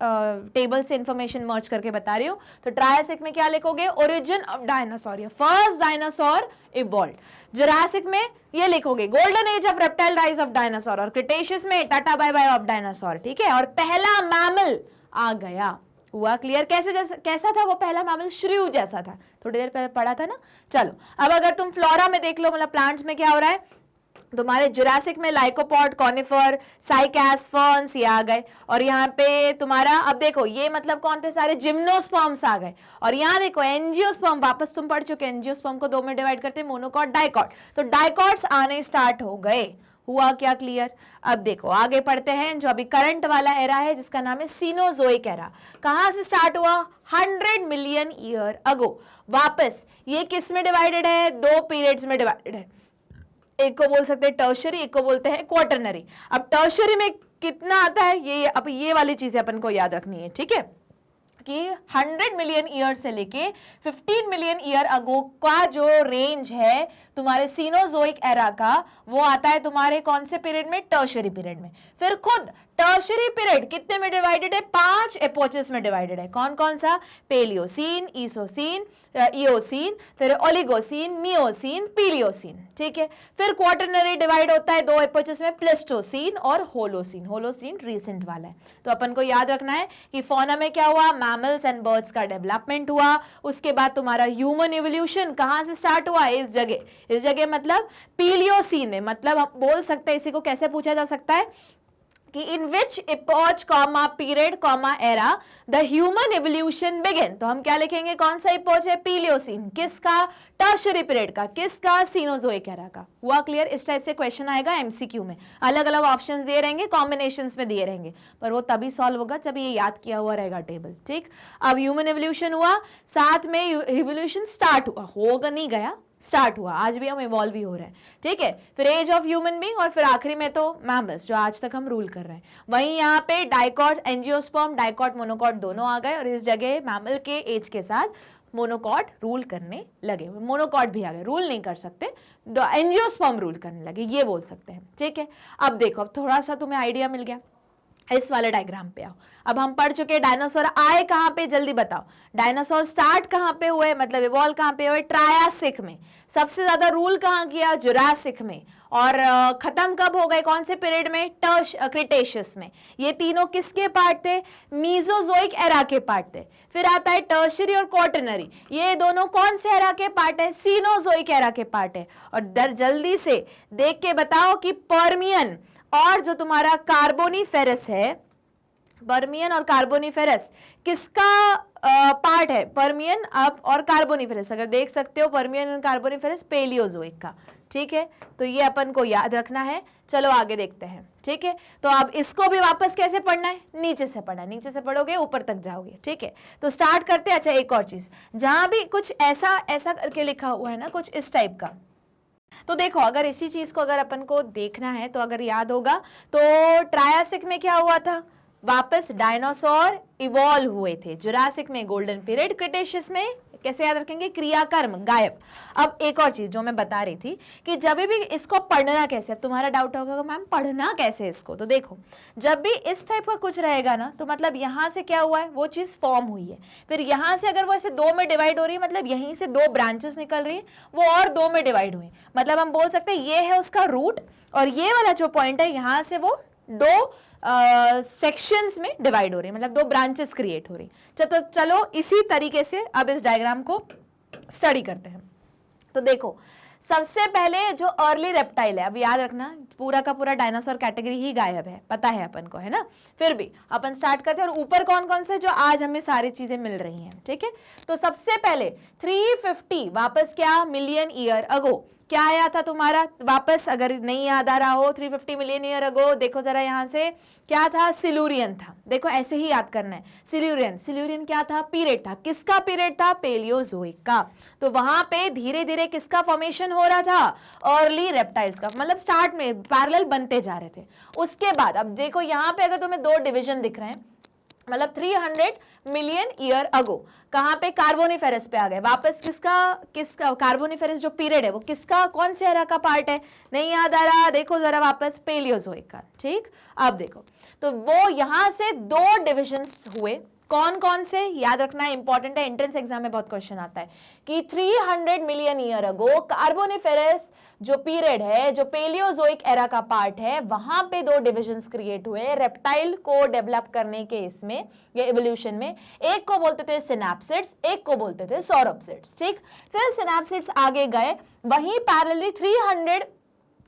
टेबल से इंफॉर्मेशन मर्ज करके बता रही हूँ। तो ट्रायासिक में क्या लिखोगे, origin of dinosaur, first dinosaur evolved. Jurassic में ये लिखोगे golden age of reptile, rise of dinosaur, और क्रिटेशियस में tata bye bye of dinosaur, ठीक है। और पहला मैमल आ गया, हुआ क्लियर। कैसा था वो पहला मैमल, श्रीव जैसा था, थोड़ी देर पहले पढ़ा था ना। चलो अब अगर तुम फ्लोरा में देख लो, मतलब प्लांट्स में क्या हो रहा है, तुम्हारे जुरासिक में लाइकोपॉड, कॉनिफर, साइकैस, फर्न्स ये आ गए, और यहाँ पे तुम्हारा अब देखो ये मतलब कौन थे, सारे जिम्नोस्पर्म्स आ गए। और यहाँ देखो एंजियोस्पर्म, वापस तुम पढ़ चुके, एंजियोस्पर्म को 2 में डिवाइड करते हैं, मोनोकॉट, डाइकॉट, तो डाइकॉट्स आने स्टार्ट हो गए, हुआ क्या क्लियर। अब देखो आगे पढ़ते हैं, जो अभी करंट वाला एरा है जिसका नाम है सीनोजोइक एरा। कहां से स्टार्ट हुआ, 100 मिलियन ईयर अगो। वापस ये किस में डिवाइडेड है, 2 पीरियड्स में डिवाइडेड है, एक को बोल सकते हैं टर्शरी, एक को बोलते हैं क्वार्टरनरी। अब टर्शरी में कितना आता है, ये अब ये वाली चीजें अपन को याद रखनी है, ठीक है, कि 100 मिलियन ईयर से लेके 15 मिलियन ईयर अगो का जो रेंज है तुम्हारे सीनोजोइक एरा का, वो आता है तुम्हारे कौन से पीरियड में, टर्शरी पीरियड में। फिर खुद टर्शरी पीरियड कितने में डिवाइडेड है, 5 एपोचेस में डिवाइडेड है। कौन कौन सा, पेलियोसीन, ईसोसीन, इयोसीन, फिर ओलिगोसीन, मियोसीन, पीलियोसीन, ठीक है। फिर क्वार्टरनरी डिवाइड होता है 2 एपोचेस में, प्लेस्टोसीन और होलोसीन। होलोसीन रीसेंट वाला है। तो अपन को याद रखना है कि फौना में क्या हुआ, मैमल्स एंड बर्ड्स का डेवलपमेंट हुआ, उसके बाद तुम्हारा ह्यूमन इवोल्यूशन कहां से स्टार्ट हुआ, इस जगह मतलब पीलियोसीन में। मतलब हम बोल सकते हैं, इसी को कैसे पूछा जा सकता है कि in which epoch comma period comma era the human evolution begin. तो हम क्या लिखेंगे, कौन सा इपोच है, पीलियोसीन, किसका, टर्शरी पीरियड का, किसका, सीनोजोइक एरा का। हुआ क्लियर। इस टाइप से क्वेश्चन आएगा एमसीक्यू में, अलग अलग ऑप्शंस दिए रहेंगे, कॉम्बिनेशंस में दिए रहेंगे, पर वो तभी सॉल्व होगा जब ये याद किया हुआ रहेगा टेबल, ठीक। अब ह्यूमन एवोल्यूशन हुआ, साथ में एवोल्यूशन स्टार्ट हुआ, होगा नहीं गया, स्टार्ट हुआ, आज भी हम इवॉल्व ही हो रहे हैं, ठीक है। फिर एज ऑफ ह्यूमन बीइंग, और फिर आखिरी में तो मैमल्स जो आज तक हम रूल कर रहे हैं। वहीं यहाँ पे डाइकॉट, एंजियोस्पर्म, डाइकॉट, मोनोकॉट दोनों आ गए, और इस जगह मैमल के एज के साथ मोनोकॉट रूल करने लगे। मोनोकॉट भी आ गए, रूल नहीं कर सकते, एंजियोस्पर्म रूल करने लगे, ये बोल सकते हैं, ठीक है। अब देखो, अब थोड़ा सा तुम्हें आइडिया मिल गया। इस वाले डायग्राम पे आओ। अब हम पढ़ चुके डायनासोर आए कहां पे, जल्दी बताओ। डायनासोर स्टार्ट कहां पे हुए, मतलब इवॉल्व कहां पे हुए, ट्रायासिक में। सबसे ज्यादा रूल कहां किया, जुरासिक में। और खत्म कब हो गए, कौन से पीरियड में, क्रिटेशियस में। ये तीनों किसके पार्ट थे, मीजोजोइक एरा के पार्ट थे। फिर आता है टर्शरी और क्वार्टरनरी, ये दोनों कौन से एरा के पार्ट है, सीनोजोइक एरा के पार्ट है। और जल्दी से देख के बताओ कि पर्मियन और जो तुम्हारा कार्बोनिफेरस है, पर्मियन और कार्बोनिफेरस किसका पार्ट है, पर्मियन अब और कार्बोनिफेरस। अगर देख सकते हो पर्मियन और कार्बोनिफेरस पेलियोजोइक का, ठीक है। तो ये अपन को याद रखना है। चलो आगे देखते हैं, ठीक है। तो अब इसको भी वापस कैसे पढ़ना है, नीचे से पढ़ना है, नीचे से पढ़ोगे ऊपर तक जाओगे, ठीक है। तो स्टार्ट करते हैं। अच्छा एक और चीज, जहां भी कुछ ऐसा करके लिखा हुआ है ना, कुछ इस टाइप का, तो देखो अगर इसी चीज को अगर अपन को देखना है तो अगर याद होगा तो ट्रायासिक में क्या हुआ था, वापस डायनासोर इवॉल्व हुए थे। जुरासिक में गोल्डन पीरियड, क्रिटेशियस में कैसे याद रखेंगे, क्रियाकर्म, गायब। अब एक और चीज जो मैं बता रही थी कि जब भी इसको पढ़ना कैसे, अब तुम्हारा डाउट होगा मैम पढ़ना कैसे इसको, तो देखो जब भी इस टाइप का कुछ रहेगा ना, तो मतलब यहां से क्या हुआ है, वो चीज फॉर्म हुई है। फिर यहां से अगर वो ऐसे 2 में डिवाइड हो रही है, मतलब यहीं से 2 ब्रांचेस निकल रही है, वो और 2 में डिवाइड हुई। मतलब हम बोल सकते हैं ये है उसका रूट, और ये वाला जो पॉइंट है यहां से वो 2 सेक्शंस में डिवाइड हो रही है, मतलब 2 ब्रांचेस क्रिएट हो रही। चलो इसी तरीके से अब इस डायग्राम को स्टडी करते हैं। तो देखो सबसे पहले जो अर्ली रेप्टाइल है, अब याद रखना पूरा का पूरा डायनासोर कैटेगरी ही गायब है, पता है अपन को, है ना, फिर भी अपन स्टार्ट करते हैं। और ऊपर कौन कौन से जो आज हमें सारी चीजें मिल रही हैं, ठीक है। तो सबसे पहले 350 वापस क्या मिलियन ईयर अगो क्या आया था तुम्हारा वापस, अगर नहीं याद आ रहा हो, 350 मिलियन ईयर अगो देखो जरा यहां से, क्या था, सिल्यूरियन था। देखो ऐसे ही याद करना है, सिल्यूरियन, सिल्यूरियन क्या था, पीरियड था, किसका पीरियड था, पेलियोजोइक का। तो वहां पे धीरे धीरे किसका फॉर्मेशन हो रहा था, अर्ली रेप्टाइल्स का, मतलब स्टार्ट में पैरेलल बनते जा रहे थे। उसके बाद अब देखो यहाँ पे अगर तुम्हें दो डिवीजन दिख रहे हैं, मतलब 300 मिलियन ईयर अगो कहां पे, कार्बोनिफेरस पे आ गए वापस। किसका कार्बोनिफेरस जो पीरियड है वो किसका, कौन से एरा का पार्ट है, नहीं याद आ रहा, देखो जरा वापस, पेलियोजोइक का, ठीक। अब देखो तो वो यहां से दो डिविजन्स हुए, कौन कौन से याद रखना है, इंपॉर्टेंट है, एंट्रेंस एग्जाम में बहुत क्वेश्चन आता है कि 300 मिलियन ईयर अगो कार्बोनिफेरस जो पीरियड है, जो पेलियोजोइक एरा का पार्ट है, वहां पे दो डिविजन्स क्रिएट हुए रेप्टाइल को डेवलप करने के इसमें, ये इवोल्यूशन में। एक को बोलते थे सिनैप्सिड्स, एक को बोलते थे सौरोप्सिड्स, ठीक। फिर सिनैप्सिड्स आगे गए, वहीं पैरेलली 300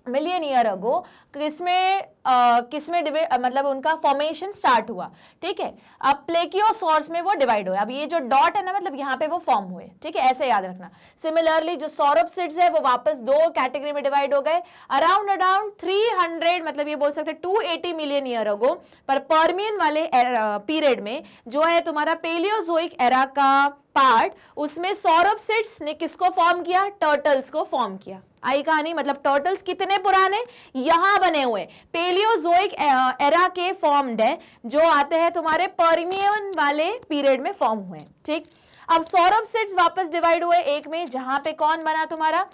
मिलियन ईयर अगो किसमें मतलब उनका फॉर्मेशन स्टार्ट हुआ, ठीक है। अब प्लेकियोसॉर्स में वो डिवाइड हुए, अब ये जो डॉट है ना, मतलब यहाँ पे वो फॉर्म हुए, ठीक है, ऐसे याद रखना। सिमिलरली जो सौरोप्सिड्स है वो वापस दो कैटेगरी में डिवाइड हो गए, अराउंड 300, मतलब ये बोल सकते हैं 280 मिलियन ईयर अगो। पर पर्मियन वाले पीरियड में जो है तुम्हारा पेलियोजोइक एरा का पार्ट, उसमें सौरोप्सिड्स ने किसको फॉर्म किया, टर्टल्स को फॉर्म किया। आई कहानी, मतलब टर्टल्स कितने पुराने, यहां बने हुए पेलियोजोइक एरा के फॉर्म्ड है, जो आते हैं तुम्हारे पर्मियन वाले पीरियड में फॉर्म हुए, ठीक। अब सौरोप्सिड्स वापस डिवाइड हुए एक में, जहां पे कौन बना तुम्हारा,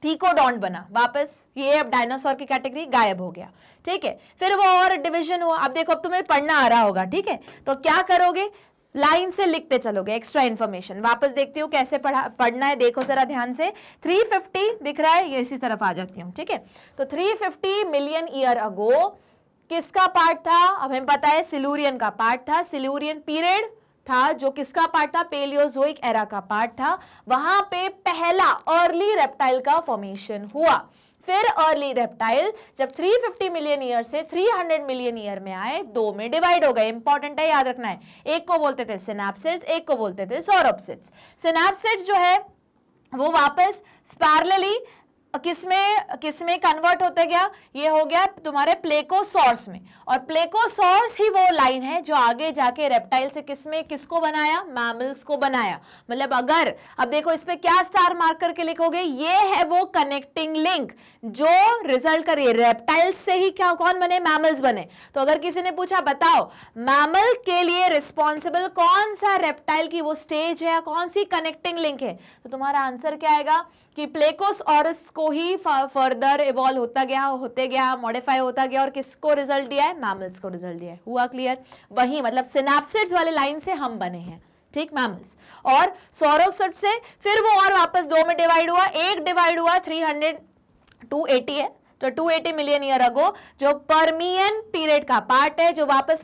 थीकोडॉन्ट बना वापस, ये अब डायनासोर की कैटेगरी गायब हो गया, ठीक है। फिर वो और डिवीजन हुआ। अब देखो अब तुम्हें पढ़ना आ रहा होगा, ठीक है, तो क्या करोगे, लाइन से लिखते चलोगे, एक्स्ट्रा इन्फॉर्मेशन वापस देखती हूँ कैसे पढ़ना है, देखो जरा ध्यान से। 350 दिख रहा है, ये इसी तरफ आ जाती हूँ, ठीक है। तो 350 मिलियन ईयर अगो किसका पार्ट था, अब हमें पता है सिल्यूरियन का पार्ट था, सिल्यूरियन पीरियड था जो किसका पार्ट था, पेलियोजोइक एरा का पार्ट था। वहां पे पहला अर्ली रेप्टाइल का फॉर्मेशन हुआ। फिर अर्ली रेप्टाइल जब 350 मिलियन ईयर से 300 मिलियन ईयर में आए, दो में डिवाइड हो गए, इंपॉर्टेंट है, याद रखना है। एक को बोलते थे सिनैप्सिड्स, एक को बोलते थे सौरोप्सिड्स। सिनैप्सिड्स जो है वो वापस पैरेलली किसमें कन्वर्ट होते गया, ये हो गया तुम्हारे प्लेकोसॉर्स में। और प्लेकोसॉर्स ही वो लाइन है जो आगे जाके रेप्टाइल से किसको बनाया, मैमल्स को बनाया। मतलब अगर अब देखो इस पे क्या स्टार मार्क करके लिखोगे, ये है वो कनेक्टिंग लिंक जो रिजल्ट करिए रेप्टाइल से ही क्या कौन बने, मैमल्स बने। तो अगर किसी ने पूछा बताओ मैमल के लिए रिस्पॉन्सिबल कौन सा रेप्टाइल की वो स्टेज है, कौन सी कनेक्टिंग लिंक है, तो तुम्हारा आंसर क्या आएगा कि प्लेकोसॉरस को ही फर्दर इवॉल्व होते गया, मॉडिफाई होता गया, और किसको रिजल्ट दिया है, मैमल्स को रिजल्ट दिया है। हुआ क्लियर, वही मतलब सिनैप्सिड्स वाले लाइन से हम बने हैं, ठीक, मैमल्स। और सौरोप्सिड से फिर वो और वापस दो में डिवाइड हुआ, एक डिवाइड हुआ 280 है, तो 280 मिलियन ईयर अगो जो पर्मियन पीरियड का पार्ट है, जो वापस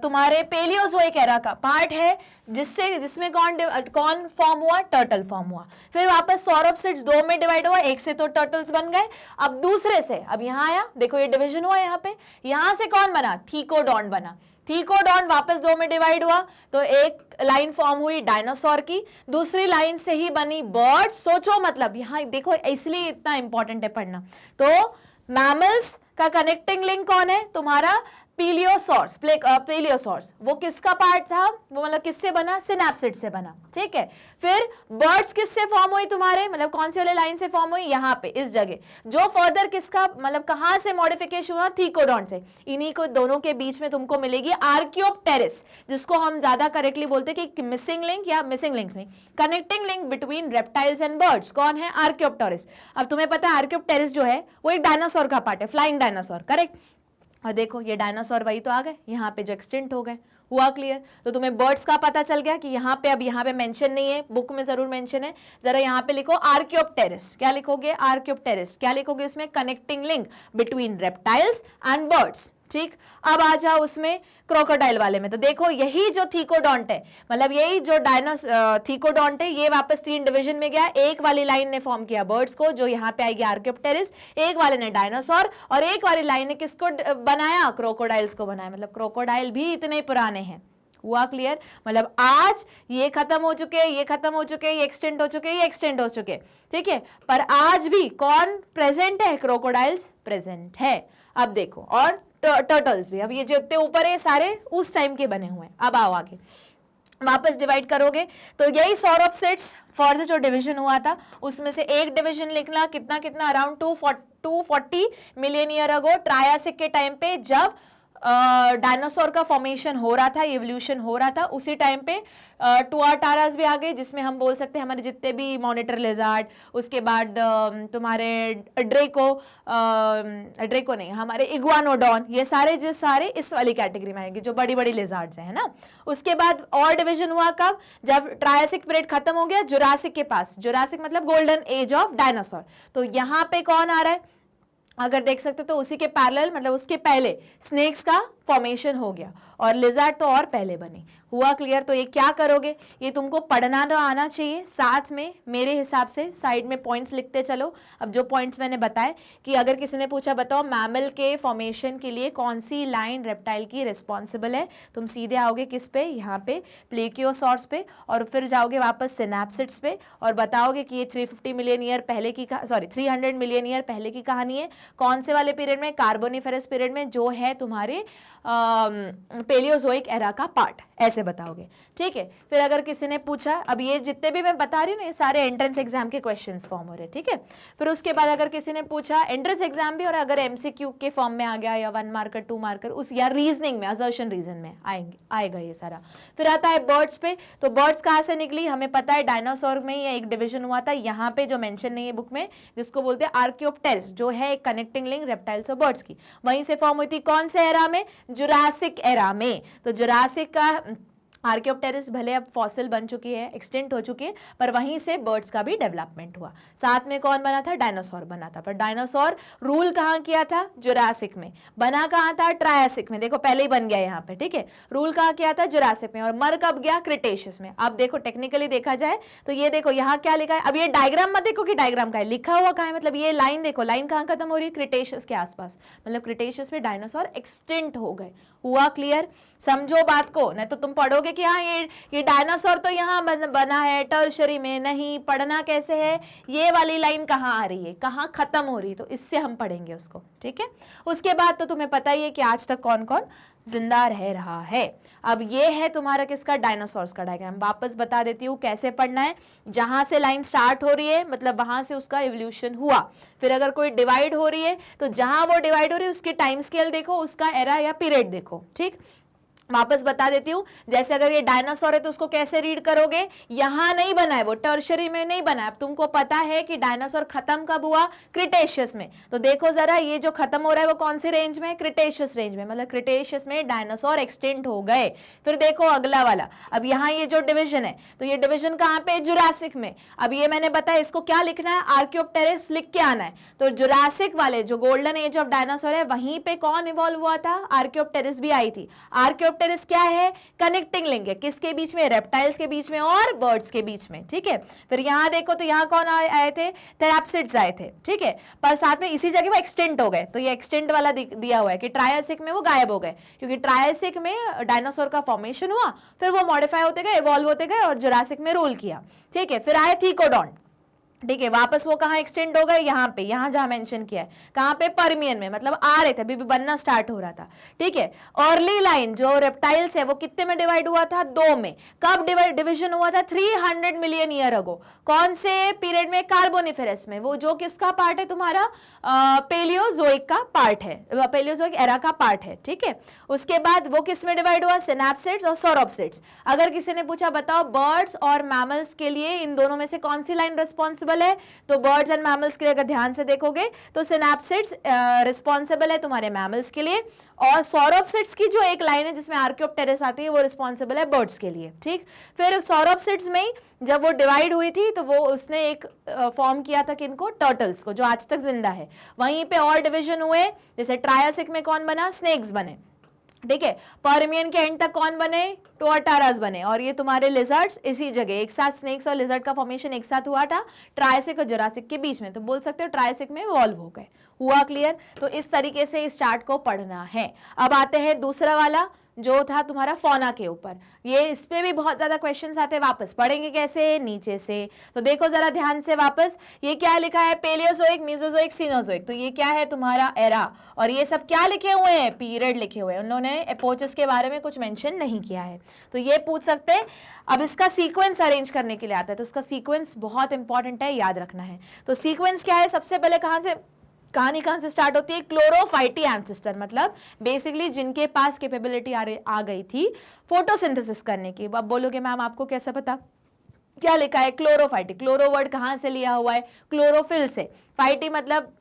तुम्हारे पेलियोजोइक एरा का पार्ट है, जिसमें कौन फॉर्म हुआ, टर्टल फॉर्म हुआ। फिर वापस सौरोप्सिड्स दो में डिवाइड हुआ, एक से तो टर्टल्स बन गए, अब दूसरे से अब यहां आया, देखो ये डिवीजन हुआ यहाँ पे, यहां से कौन बना, थीकोडॉन्ट बना। थीकोडॉन वापस दो में डिवाइड हुआ, तो एक लाइन फॉर्म हुई डायनासोर की, दूसरी लाइन से ही बनी बर्ड। सोचो मतलब यहां देखो, इसलिए इतना इंपॉर्टेंट है पढ़ना। तो मैमल्स का कनेक्टिंग लिंक कौन है, तुम्हारा पेलियोसॉर्स। वो किसका पार्ट था, वो मतलब किससे बना, सिनैप्सिड से बना, ठीक है। फिर बर्ड्स किससे फॉर्म हुई तुम्हारे, मतलब कौन सी वाले लाइन से फॉर्म हुई, यहाँ पे इस जगह, जो फर्दर किसका मतलब कहां से मॉडिफिकेशन हुआ, थीकोडॉन से। इन्हीं को दोनों के बीच में तुमको मिलेगी आर्कियोप्टेरिस, जिसको हम ज्यादा करेक्टली बोलते हैं कि मिसिंग लिंक, या मिसिंग लिंक नहीं, connecting link between reptiles and birds. कौन है, आर्कियोप्टेरिस। अब तुम्हें पता है आर्कियोप्टेरिस जो है वो एक डायनासोर का पार्ट है, फ्लाइंग डायनासोर, करेक्ट। और देखो ये डायनासोर वही तो आ गए, यहाँ पे जो एक्सटिंक्ट हो गए। हुआ क्लियर, तो तुम्हें बर्ड्स का पता चल गया कि यहाँ पे, अब यहाँ पे मेंशन नहीं है, बुक में जरूर मेंशन है, जरा यहाँ पे लिखो आर्कियोप्टेरिस। क्या लिखोगे, आर्कियोप्टेरिस। क्या लिखोगे उसमें, connecting link between reptiles and birds, ठीक, अब आ जाओ उसमें क्रोकोडाइल वाले में, तो देखो यही जो थीकोडोंट है, मतलब यही जो थीकोडोंट है, ये वापस 3 डिवीजन में गया। एक वाली लाइन ने फॉर्म किया बर्ड्स को, जो यहाँ पे आएगी आर्कियोप्टेरिस, एक वाले ने डायनासोर, और एक वाली लाइन ने किसको बनाया, क्रोकोडाइल्स को बनाया। मतलब क्रोकोडाइल भी इतने पुराने हैं। हुआ क्लियर? मतलब आज ये खत्म हो चुके, ये खत्म हो चुके, ये एक्सटेंड हो चुके, ये एक्सटेंड हो चुके, ठीक है, पर आज भी कौन प्रेजेंट है, क्रोकोडाइल्स प्रेजेंट है। अब देखो, और टर्टल्स भी, अब ये जितने ऊपर है सारे उस टाइम के बने हुए हैं। अब आओ आगे, वापस डिवाइड करोगे तो यही सौरोप्सिड्स फॉर जो डिवीजन हुआ था, उसमें से एक डिवीजन लिखना, कितना कितना, अराउंड 240 मिलियन ईयर अगो, ट्रायासिक के टाइम पे, जब डायनासोर का फॉर्मेशन हो रहा था, इवोल्यूशन हो रहा था, उसी टाइम पे टुआटारास भी आ गए, जिसमें हम बोल सकते हैं हमारे जितने भी मॉनिटर लेजार्ड, उसके बाद तुम्हारे ड्रेको नहीं, हमारे इग्वानोडॉन, ये सारे इस वाली कैटेगरी में आएंगे, जो बड़ी बड़ी लेजार्ड्स हैं, है ना। उसके बाद और डिवीजन हुआ कब, जब ट्रायसिक पीरियड खत्म हो गया, जुरासिक के पास, जुरासिक मतलब गोल्डन एज ऑफ डायनासोर। तो यहाँ पे कौन आ रहा है, अगर देख सकते तो उसी के पैरेलल, मतलब उसके पहले स्नेक्स का फॉर्मेशन हो गया, और लिजर्ड तो और पहले बने। हुआ क्लियर? तो ये क्या करोगे, ये तुमको पढ़ना तो आना चाहिए, साथ में मेरे हिसाब से साइड में पॉइंट्स लिखते चलो। अब जो पॉइंट्स मैंने बताए, कि अगर किसी ने पूछा बताओ मैमल के फॉर्मेशन के लिए कौन सी लाइन रेप्टाइल की रिस्पॉन्सिबल है, तुम सीधे आओगे किस पे, यहाँ पे प्लेकियोसॉर्स पे, और फिर जाओगे वापस सिनैप्सिड्स पे, और बताओगे कि ये 350 मिलियन ईयर पहले की 300 मिलियन ईयर पहले की कहानी है। कौन से वाले पीरियड में, कार्बोनिफेरस पीरियड में, जो है तुम्हारे पेलियोजोइक एरा का पार्ट, ऐसे बताओगे, ठीक है। फिर अगर किसी ने पूछा, अब ये जितने भी मैं बता रही हूँ ना, ये सारे एंट्रेंस एग्जाम के क्वेश्चंस फॉर्म हो रहे हैं, ठीक है। फिर उसके बाद अगर किसी ने पूछा एंट्रेंस एग्जाम भी, और अगर एमसीक्यू के फॉर्म में आ गया, या 1 मार्कर 2 मार्कर उस, या रीजनिंग में, असर्शन रीजन में आएगा ये सारा। फिर आता है बर्ड्स पे, तो बर्ड्स कहाँ से निकली, हमें पता है डायनासोर में ही एक डिवीजन हुआ था, यहाँ पे जो मेंशन नहीं है बुक में, जिसको बोलते हैं आर्कियोप्टेरिस, जो है एक कनेक्टिंग लिंक रेप्टाइल्स और बर्ड्स की, वहीं से फॉर्म हुई थी। कौन से एरा में, जुरासिक एरा में। तो जुरासिक का आर्कियोप्टेरिस भले अब फॉसिल बन चुकी है, एक्सटेंट हो चुकी है, पर वहीं से बर्ड्स का भी डेवलपमेंट हुआ। साथ में कौन बना था, डायनासोर बना था, पर डायनासोर रूल कहाँ किया था, जुरासिक में। बना कहाँ था, ट्रायसिक में, देखो पहले ही बन गया यहाँ पे, ठीक है। रूल कहाँ किया था, जुरासिक में, और मर कब गया, क्रिटेशियस में। अब देखो टेक्निकली देखा जाए तो ये देखो यहाँ क्या लिखा है, अब ये डायग्राम मत देखो कि डायग्राम का है, लिखा हुआ कहाँ है, मतलब ये लाइन देखो, लाइन कहाँ खत्म हो रही है, क्रिटेशियस के आसपास, मतलब क्रिटेशियस में डायनासोर एक्सटेंट हो गए। हुआ क्लियर? समझो बात को, नहीं तो तुम पढ़ोगे कि हाँ ये डायनासोर तो यहाँ बना है, टर्शरी में नहीं। पढ़ना कैसे है, ये वाली लाइन कहाँ आ रही है, कहाँ खत्म हो रही है, तो इससे हम पढ़ेंगे उसको, ठीक है। उसके बाद तो तुम्हें पता ही है कि आज तक कौन कौन जिंदा रह रहा है। अब ये है तुम्हारा किसका, डायनासोर्स का डायग्राम। वापस बता देती हूँ कैसे पढ़ना है। जहां से लाइन स्टार्ट हो रही है, मतलब वहां से उसका इवोल्यूशन हुआ। फिर अगर कोई डिवाइड हो रही है, तो जहां वो डिवाइड हो रही है उसकी टाइम स्केल देखो, उसका एरा या पीरियड देखो, ठीक। वापस बता देती हूँ, जैसे अगर ये डायनासोर है तो उसको कैसे रीड करोगे, यहां नहीं बना है वो, टर्शरी में नहीं बना है। अब तुमको पता है कि डायनासोर खत्म कब हुआ, क्रिटेशियस में। तो देखो जरा, ये जो खत्म हो रहा है वो कौन से रेंज में, क्रिटेशियस रेंज में, मतलब क्रिटेशियस में डायनासोर एक्सटेंट हो गए। फिर देखो अगला वाला, अब यहाँ ये जो डिवीजन है, तो ये डिवीजन कहाँ पे, जुरासिक में। अब ये मैंने बताया, इसको क्या लिखना है, आर्कियोप्टेरिस लिख के आना है। तो जुरासिक वाले जो गोल्डन एज ऑफ डायनासोर है, वहीं पे कौन इवॉल्व हुआ था, आर्कियोप्टेरिस भी आई थी। आर्कियोप्टेरिस क्या है, कनेक्टिंग लिंक है, किसके बीच में, रेप्टाइल्स के बीच में और बर्ड्स के बीच में, ठीक है। फिर यहाँ देखो तो यहाँ कौन आए थे, थेराप्सिड्स आए थे, ठीक है। पर साथ में इसी जगह वो एक्सटेंट हो गए, तो ये एक्सटेंट वाला दिया हुआ है कि ट्रायसिक में वो गायब हो गए, क्योंकि ट्रायसिक में डायनासोर का फॉर्मेशन हुआ, फिर वो मॉडिफाई होते गए, इवॉल्व होते गए, और जुरासिक में रूल किया, ठीक है। फिर आए थीकोडोंट, ठीक है, वापस वो कहाँ एक्सटेंड हो गए, यहाँ पे, यहाँ जहाँ मेंशन किया है, कहाँ पे, पर्मियन में, मतलब आ रहे थे, अभी भी बनना स्टार्ट हो रहा था, ठीक है। अर्ली लाइन जो रेप्टाइल्स है वो कितने में डिवाइड हुआ था, 2 में। कब डिवीजन हुआ था, 300 मिलियन ईयर अगो। कौन से पीरियड में, कार्बोनिफेरस में, वो जो किसका पार्ट है तुम्हारा, पेलियोजोइक का पार्ट है, पेलियोजोइक एरा का पार्ट है, ठीक है। उसके बाद वो किस में डिवाइड हुआ, सिनैप्सिड्स और सौरोप्सिड्स। अगर किसी ने पूछा बताओ बर्ड्स और मैमल्स के लिए इन दोनों में से कौन सी लाइन रिस्पॉन्सिबल रिस्पॉन्सिबल है, तो बर्ड्स एंड मैमल्स के लिए अगर ध्यान से देखोगे तो सिनैप्सिड्स रिस्पॉन्सिबल है तुम्हारे मैमल्स के लिए, और सौरोप्सिड्स की जो एक लाइन है जिसमें आर्कियोप्टेरिस आती है वो रिस्पॉन्सिबल है बर्ड्स के लिए, ठीक। फिर सौरोप्सिड्स में ही जब वो डिवाइड हुई थी तो वो उसने एक फॉर्म किया था किनको, टर्टल्स को, जो आज तक जिंदा है। वहीं पे और डिवीजन हुए, जैसे ट्रायसिक में कौन बना, स्नेक्स बने, ठीक है। पर्मियन के एंड तक कौन बने, टुआटारास बने, और ये तुम्हारे लिजर्ड्स इसी जगह एक साथ, स्नेक्स और लिजर्ड का फॉर्मेशन एक साथ हुआ था ट्रायसिक और जुरासिक के बीच में, तो बोल सकते हो ट्रायसिक में इवॉल्व हो गए। हुआ क्लियर? तो इस तरीके से इस चार्ट को पढ़ना है। अब आते हैं दूसरा वाला जो था तुम्हारा फौना के ऊपर, ये इस पे भी बहुत ज्यादा क्वेश्चंस आते हैं, वापस पढ़ेंगे कैसे, नीचे से। तो देखो जरा ध्यान से वापस, ये क्या लिखा है, पेलियोजोइक, मेसोजोइक, सीनोजोइक, तो ये क्या है तुम्हारा एरा, और ये सब क्या लिखे हुए हैं, पीरियड लिखे हुए हैं, उन्होंने एपोचेस के बारे में कुछ मेंशन नहीं किया है, तो ये पूछ सकते हैं। अब इसका सीक्वेंस अरेंज करने के लिए आता है, तो उसका सीक्वेंस बहुत इंपॉर्टेंट है, याद रखना है। तो सीक्वेंस क्या है, सबसे पहले कहानी कहां से स्टार्ट होती है, क्लोरोफाइटी एंसेस्टर, मतलब बेसिकली जिनके पास कैपेबिलिटी आ गई थी फोटोसिंथेसिस करने की। अब बोलोगे मैम आपको कैसे पता, क्या लिखा है, क्लोरोफाइटी, क्लोरो वर्ड कहां से लिया हुआ है, क्लोरोफिल से, फाइटी मतलब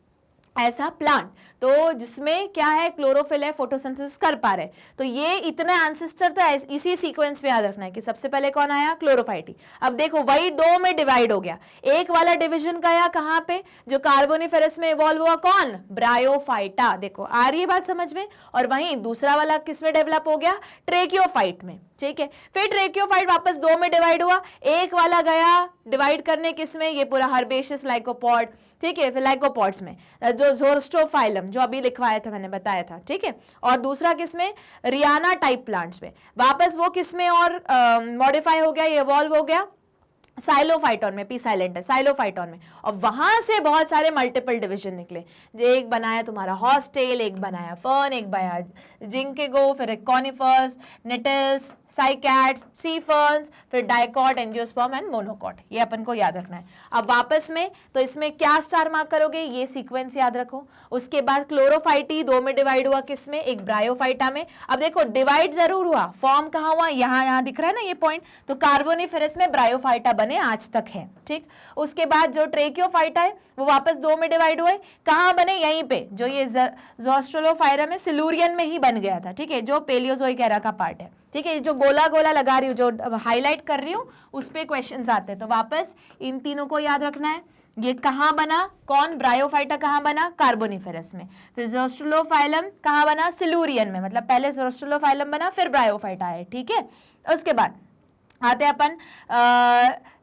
ऐसा प्लांट, तो जिसमें क्या है, क्लोरोफिल है, फोटोसिंथेसिस कर पा रहे। तो ये इतने एंसेस्टर तो इसी सीक्वेंस में याद रखना है कि सबसे पहले कौन आया, क्लोरोफाइटी। अब देखो वही दो में डिवाइड हो गया, एक वाला डिवीजन गया कहां पे, जो कार्बोनिफेरस में इवॉल्व हुआ, कौन, ब्रायोफाइटा, देखो आ रही है बात समझ में, और वहीं दूसरा वाला किस में डेवलप हो गया, ट्रेकियोफाइट में, ठीक है। फिर ट्रेकियोफाइट वापस दो में डिवाइड हुआ, एक वाला गया डिवाइड करने किस में, ये पूरा हर्बेशियस लाइकोपॉड, ठीक है, फिर लाइकोपॉड्स में जो ज़ोस्टोफाइलम जो अभी लिखवाया था मैंने बताया था, ठीक है, और दूसरा किसमें, रियाना टाइप प्लांट्स में, वापस वो किसमें और मॉडिफाई हो गया, ये इवॉल्व हो गया साइलोफाइटोन में, पी साइलेंट है, साइलोफाइटोन में, और वहां से बहुत सारे मल्टीपल डिवीजन निकले, एक बनाया तुम्हारा हॉस्टेल, एक बनाया फर्न, एक बनाया जिंकेगो, फिर एक कॉनिफर्स, नेटल्स, साइकैड्स, सी फर्न्स, फिर डाइकॉट, एंजियोस्पर्म एंड मोनोकॉट, ये अपन को याद रखना है। अब वापस में तो इसमें क्या स्टार मार्क करोगे, ये सीक्वेंस याद रखो। उसके बाद क्लोरोफाइटी दो में डिवाइड हुआ, किसमें, एक ब्रायोफाइटा में। अब देखो डिवाइड जरूर हुआ, फॉर्म कहाँ हुआ, यहाँ दिख रहा है ना ये पॉइंट, तो कार्बोनिफेरस में ब्रायोफाइटा बने, आज तक है, ठीक। उसके बाद जो ट्रेकियोफाइटा है वो वापस दो में डिवाइड हुए, कहाँ बने, यहीं पे, जो ये ज़ोस्ट्रोलोफाइरम है, सिलूरियन में ही बन गया था, ठीक है, जो पेलियोजोइक एरा का पार्ट है, ठीक है। जो गोला गोला लगा रही हूँ, जो हाईलाइट कर रही हूँ, उस पे क्वेश्चंस आते हैं, तो वापस इन तीनों को याद रखना है। ये कहाँ बना, कौन, ब्रायोफाइटा कहाँ बना, कार्बोनिफेरस में। फिर ज़ोस्ट्रोलोफाइलम कहाँ बना, सिलूरियन में, मतलब पहले ज़ोस्ट्रोलोफाइलम बना फिर ब्रायोफाइटा है, ठीक है। उसके बाद आते अपन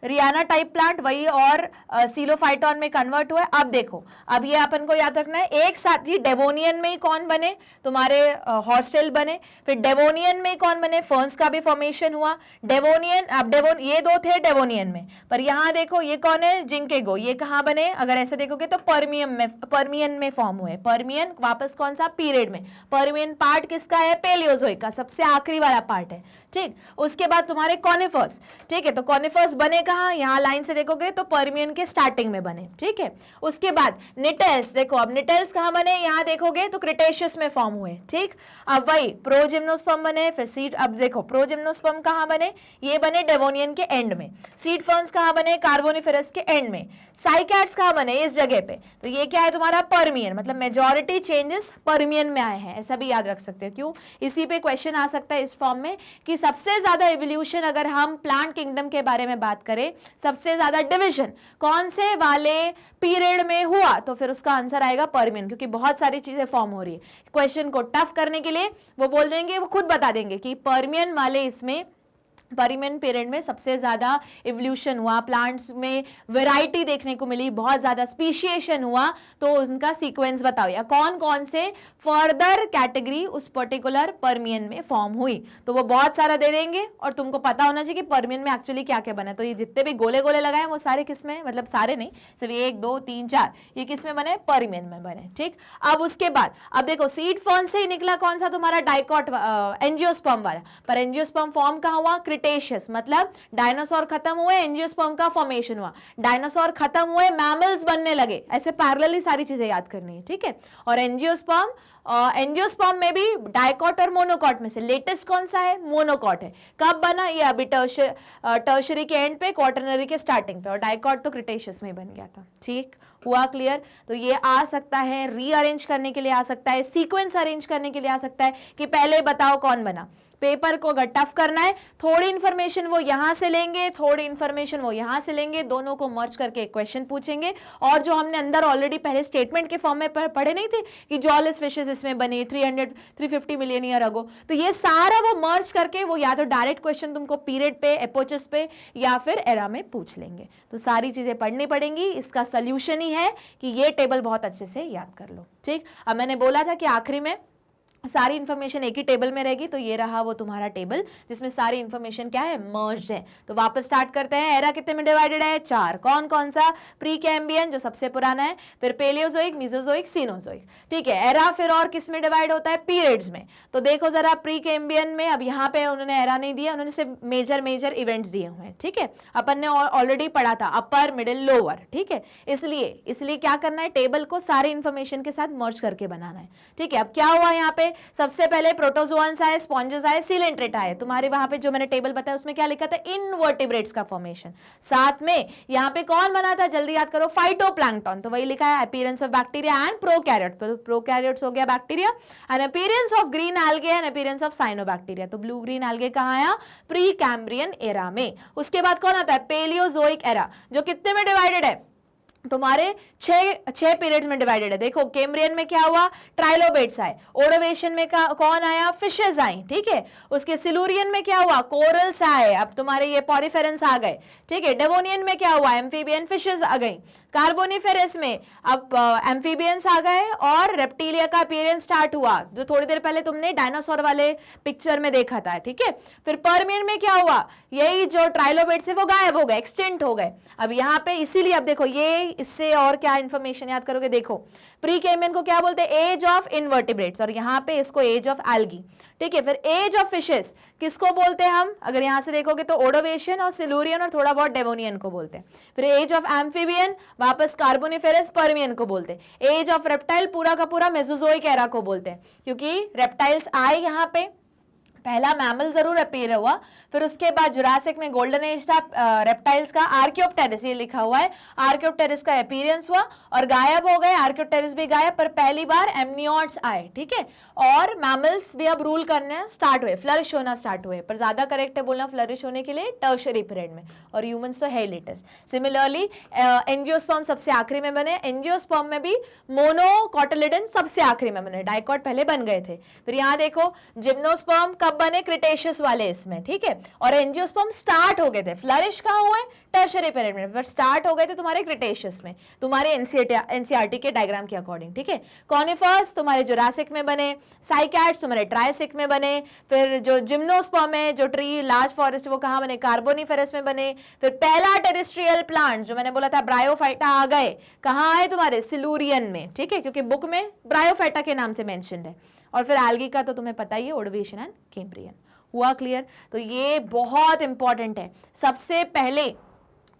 रियाना टाइप प्लांट, वही और सीलोफाइटोन में कन्वर्ट हुआ है। अब देखो, अब ये अपन को याद रखना है, एक साथ ही डेवोनियन में ही कौन बने, तुम्हारे हॉस्टेल बने, फिर डेवोनियन में कौन बने, फर्न्स का भी फॉर्मेशन हुआ, डेवोनियन, अब ये दो थे डेवोनियन में, पर यहाँ देखो ये कौन है, जिंकेगो, ये कहाँ बने, अगर ऐसे देखोगे तो पर्मियन में फॉर्म हुए, पर्मियन वापस कौन सा, पीरियड में, पर्मियन पार्ट किसका है, पेलियोजोइक का, सबसे आखिरी वाला पार्ट है, ठीक। उसके बाद तुम्हारे कॉनिफर्स, ठीक है, तो कॉनिफर्स बने कहाँ, यहाँ लाइन से देखोगे तो पर्मियन के स्टार्टिंग में बने, ठीक है। उसके बाद निटेल्स, देखो अब निटेल्स कहाँ बने, यहाँ देखोगे तो क्रिटेशियस में फॉर्म हुए, ठीक। अब वही प्रोजिम्नोस्पर्म बने, फिर सीड, अब देखो प्रोजिम्नोस्पर्म कहाँ बने, ये बने डेवोनियन के एंड में, सीड फर्न्स कहाँ बने, कार्बोनिफेरस के एंड में, साइकैड्स कहाँ बने, इस जगह पे, तो ये क्या है तुम्हारा पर्मियन, मतलब मेजॉरिटी चेंजेस पर्मियन में आए हैं, ऐसा भी याद रख सकते हो। क्यों, इसी पे क्वेश्चन आ सकता है इस फॉर्म में कि सबसे ज्यादा एवोल्यूशन, अगर हम प्लांट किंगडम के बारे में बात करें, सबसे ज्यादा डिवीजन कौन से वाले पीरियड में हुआ, तो फिर उसका आंसर आएगा पर्मियन, क्योंकि बहुत सारी चीजें फॉर्म हो रही है। क्वेश्चन को टफ करने के लिए वो बोल देंगे, वो खुद बता देंगे कि पर्मियन वाले इसमें पर्मियन पीरियड में सबसे ज्यादा इवोल्यूशन हुआ, प्लांट्स में वैरायटी देखने को मिली, बहुत ज्यादा स्पीशिएशन हुआ, तो उनका सीक्वेंस बताओ, या कौन कौन से फर्दर कैटेगरी उस पर्टिकुलर पर्मियन में फॉर्म हुई, तो वो बहुत सारा दे देंगे, और तुमको पता होना चाहिए कि पर्मियन में एक्चुअली क्या क्या बना। तो ये जितने भी गोले गोले लगाए वो सारे किसमें, मतलब सारे नहीं, सिर्फ 1 2 3 4, ये किसमें बने, पर्मियन में बने, ठीक। अब उसके बाद अब देखो सीड फर्न से ही निकला कौन सा तुम्हारा, डाइकॉट, एंजियोस्पर्म वाला, पर एंजियोस्पर्म फॉर्म कहाँ हुआ, क्रिटेशियस, मतलब डायनासोर खत्म हुए, एंजियोस्पर्म का फॉर्मेशन हुआ, डायनासोर खत्म हुए, मैमल्स बनने लगे, ऐसे पैरेलली सारी चीजें याद करनी है, ठीक है। और एंजियोस्पर्म में भी डाइकॉट और मोनोकॉट में से लेटेस्ट कौन सा है? मोनोकॉट है। कब बना? ये अभी टर्शरी के एंड पे, क्वाटरनरी के स्टार्टिंग पे, और डाइकॉट तो क्रिटेशियस में बन गया था। ठीक हुआ क्लियर? तो ये आ सकता है, रीअरेंज करने के लिए आ सकता है, सीक्वेंस अरेंज करने के लिए आ सकता है कि पहले बताओ कौन बना। पेपर को अगर टफ करना है, थोड़ी इंफॉर्मेशन वो यहां से लेंगे, थोड़ी इंफॉर्मेशन वो यहां से लेंगे, दोनों को मर्ज करके एक क्वेश्चन पूछेंगे। और जो हमने अंदर ऑलरेडी पहले स्टेटमेंट के फॉर्म में पढ़े नहीं थे कि जॉलेस फिशेस इसमें बने 350 मिलियन ईयर अगो, तो ये सारा वो मर्ज करके वो या तो डायरेक्ट क्वेश्चन तुमको पीरियड पे, एपोचस पे या फिर एरा में पूछ लेंगे। तो सारी चीजें पढ़नी पड़ेंगी। इसका सोल्यूशन ही है कि ये टेबल बहुत अच्छे से याद कर लो। ठीक, अब मैंने बोला था कि आखिरी में सारी इंफॉर्मेशन एक ही टेबल में रहेगी, तो ये रहा वो तुम्हारा टेबल जिसमें सारी इंफॉर्मेशन क्या है? मर्ज्ड है। तो वापस स्टार्ट करते हैं। एरा कितने में डिवाइडेड है? 4। कौन कौन सा? प्री कैम्बियन जो सबसे पुराना है, फिर पेलियोजोइक, मीजोजोइक, सीनोजोइक। ठीक है। एरा फिर और किस में डिवाइड होता है? पीरियड्स में। तो देखो जरा प्री कैम्बियन में, अब यहाँ पे उन्होंने एरा नहीं दिया, उन्होंने सिर्फ मेजर इवेंट्स दिए हुए हैं। ठीक है, अपन ने ऑलरेडी पढ़ा था अपर, मिडिल, लोअर। ठीक है, इसलिए क्या करना है? टेबल को सारी इंफॉर्मेशन के साथ मर्ज करके बनाना है। ठीक है, अब क्या हुआ यहाँ पे? सबसे पहले प्रोटोजोआन्स आए, स्पॉन्जेस आए, सीलेंट्रेट आए। तुम्हारे वहां पे जो मैंने टेबल बताया उसमें क्या लिखा था? इनवर्टिब्रेट्स का फॉर्मेशन। साथ में यहाँ पे कौन बना था? जल्दी याद करो, फाइटोप्लैंक्टन। तो वही लिखा है appearance of bacteria and prokaryote. Prokaryotes हो गया bacteria, and appearance of green algae and appearance of cyanobacteria. तो ब्लू ग्रीन एल्गे कहाँ आया? प्री कैम्ब्रियन एरा में। उसके बाद कौन आता है? पेलियोजोइक एरा, जो कितने में डिवाइडेड है? तुम्हारे 6 पीरियड्स में डिवाइडेड है। देखो कैम्ब्रियन में क्या हुआ? ट्राइलोबेट्स आए। ओडोवेशियन में कौन आया? फिशेस आई। ठीक है, उसके सिलूरियन में क्या हुआ? कोरल्स आए। अब तुम्हारे ये पॉरीफेरेंस आ गए। ठीक है, डेवोनियन में क्या हुआ? एम्फीबियन फिशेस आ गई। कार्बोनिफेरस में अब एम्फीबियंस आ गए और रेप्टिलिया का अपीयरेंस स्टार्ट हुआ, जो थोड़ी देर पहले तुमने डायनासोर वाले पिक्चर में देखा था। ठीक है, फिर पर्मियन में क्या हुआ? यही जो ट्राइलोबेट्स है वो गायब हो गए, एक्सटेंट हो गए। अब यहाँ पे इसीलिए अब देखो ये, इससे और क्या इंफॉर्मेशन याद करोगे? देखो प्री कैम्बियन को क्या बोलते हैं? एज ऑफ इनवर्टिब्रेट्स, और यहाँ पे इसको एज ऑफ एल्गी। ठीक है, फिर एज ऑफ फिशेस किसको बोलते हैं हम? अगर यहाँ से देखोगे तो ओडोवेशियन और सिलूरियन और थोड़ा बहुत डेवोनियन को बोलते हैं। फिर एज ऑफ एम्फीबियन वापस कार्बोनिफेरस, पर्मियन को बोलते हैं। एज ऑफ रेप्टाइल पूरा का पूरा मेसोजोइक एरा को बोलते हैं, क्योंकि रेप्टाइल्स आए यहाँ पे। पहला मैमल जरूर अपीयर हुआ, फिर उसके बाद जुरासिक में गोल्डन एज था रेप्टाइल्स का। आर्कियोप्टेरिस ये लिखा हुआ है, आर्कियोप्टेरिस का अपीयरेंस हुआ और गायब हो गए, आर्कियोप्टेरिस भी गायब, पर पहली बार एमनियोट्स आए। ठीक है, और मैमल्स भी अब रूल करने स्टार्ट हुए, फ्लरिश होना स्टार्ट हुए, पर ज्यादा करेक्ट है बोलना फ्लरिश होने के लिए टर्शरी पीरियड में, और ह्यूमंस तो है लेटेस्ट। सिमिलरली एंजियोस्पर्म सबसे आखिरी में बने, एंजियोस्पर्म में भी मोनोकोटिलिडन सबसे आखिरी में बने, डाइकॉट पहले बन गए थे। फिर यहाँ देखो जिम्नोस्पर्म कब बने? क्रिटेशियस वाले इसमें। ठीक है, और एंजियोस्पर्म स्टार्ट हो गए थे, फ्लरिश कहाँ हुए? टर्शरी पीरियड में, पर स्टार्ट हो गए थे तुम्हारे क्रिटेशियस में, तुम्हारे एनसीईआरटी के डायग्राम के अकॉर्डिंग। ठीक है, कॉनिफर्स तुम्हारे जुरासिक में बने, साइकैड्स तुम्हारे ट्राइसिक में बने, फिर जो जिम्नोस्पर्म है, जो ट्री लार्ज फॉरेस्ट, वो कहाँ बने? कार्बोनिफेरस में बने। फिर पहला टेरेस्ट्रियल प्लांट जो मैंने बोला था ब्रायोफाइटा आ गए, कहाँ आए? तुम्हारे सिलूरियन में। ठीक है, क्योंकि बुक में ब्रायोफाइटा के नाम से मेंशन्ड है। और फिर एल्गी का तो तुम्हें पता ही है, ओडोवेशियन एंड कैम्ब्रियन। हुआ क्लियर? तो ये बहुत इंपॉर्टेंट है। सबसे पहले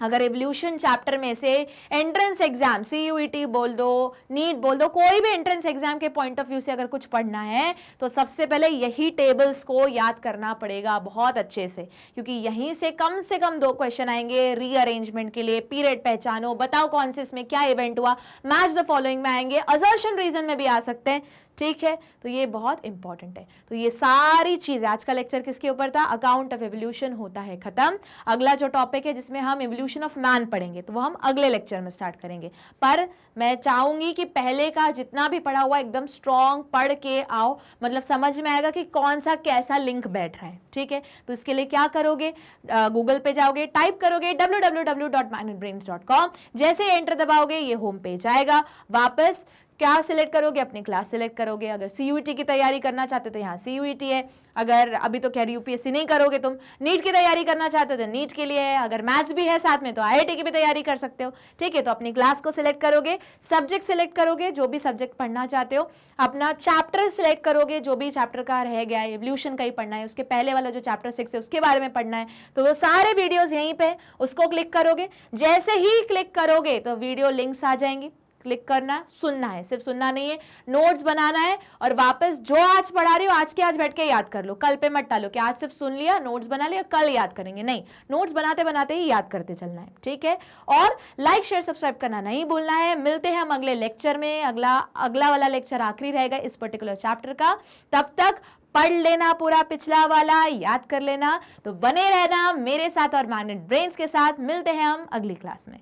अगर एवोल्यूशन चैप्टर में से एंट्रेंस एग्जाम, सीयूईटी बोल दो, नीट बोल दो, कोई भी एंट्रेंस एग्जाम के पॉइंट ऑफ व्यू से अगर कुछ पढ़ना है तो सबसे पहले यही टेबल्स को याद करना पड़ेगा बहुत अच्छे से, क्योंकि यहीं से कम 2 क्वेश्चन आएंगे रीअरेंजमेंट के लिए। पीरियड पहचानो, बताओ कौन से इसमें क्या इवेंट हुआ, मैच द फॉलोइंग में आएंगे, असर्शन रीजन में भी आ सकते हैं। ठीक है, तो ये बहुत इंपॉर्टेंट है। तो ये सारी चीजें, आज का लेक्चर किसके ऊपर था? अकाउंट ऑफ एवोल्यूशन होता है खत्म। अगला जो टॉपिक है जिसमें हम एवोल्यूशन ऑफ मैन पढ़ेंगे, तो वो हम अगले लेक्चर में स्टार्ट करेंगे। पर मैं चाहूंगी कि पहले का जितना भी पढ़ा हुआ एकदम स्ट्रॉन्ग पढ़ के आओ, मतलब समझ में आएगा कि कौन सा कैसा लिंक बैठ रहा है। ठीक है, तो इसके लिए क्या करोगे? गूगल पे जाओगे, टाइप करोगे www.magnetbrains.com, जैसे एंटर दबाओगे ये होम पेज आएगा। वापस क्या सिलेक्ट करोगे? अपनी क्लास सिलेक्ट करोगे। अगर CUET की तैयारी करना चाहते हो तो यहाँ CUET है। अगर अभी तो खैर UPSC नहीं करोगे तुम, नीट की तैयारी करना चाहते हो तो नीट के लिए है। अगर मैथ्स भी है साथ में तो IIT की भी तैयारी कर सकते हो। ठीक है, तो अपनी क्लास को सिलेक्ट करोगे, सब्जेक्ट सिलेक्ट करोगे, जो भी सब्जेक्ट पढ़ना चाहते हो, अपना चैप्टर सिलेक्ट करोगे, जो भी चैप्टर का रह गया है, एवोल्यूशन का ही पढ़ना है, उसके पहले वाला जो चैप्टर 6 है उसके बारे में पढ़ना है, तो वो सारे वीडियोस यहीं पे, उसको क्लिक करोगे। जैसे ही क्लिक करोगे तो वीडियो लिंक्स आ जाएंगी, क्लिक करना, सुनना है, सिर्फ सुनना नहीं है, नोट्स बनाना है और वापस जो आज पढ़ा रही हो आज के आज बैठ के याद कर लो। कल पे मत टालो कि आज सिर्फ सुन लिया, नोट्स बना लिया, कल याद करेंगे, नहीं, नोट्स बनाते बनाते ही याद करते चलना है। ठीक है, और लाइक शेयर सब्सक्राइब करना नहीं भूलना है। मिलते हैं हम अगले लेक्चर में। अगला वाला लेक्चर आखिरी रहेगा इस पर्टिकुलर चैप्टर का। तब तक पढ़ लेना पूरा पिछला वाला, याद कर लेना। तो बने रहना मेरे साथ और मैग्नेट ब्रेन्स के साथ। मिलते हैं हम अगली क्लास में।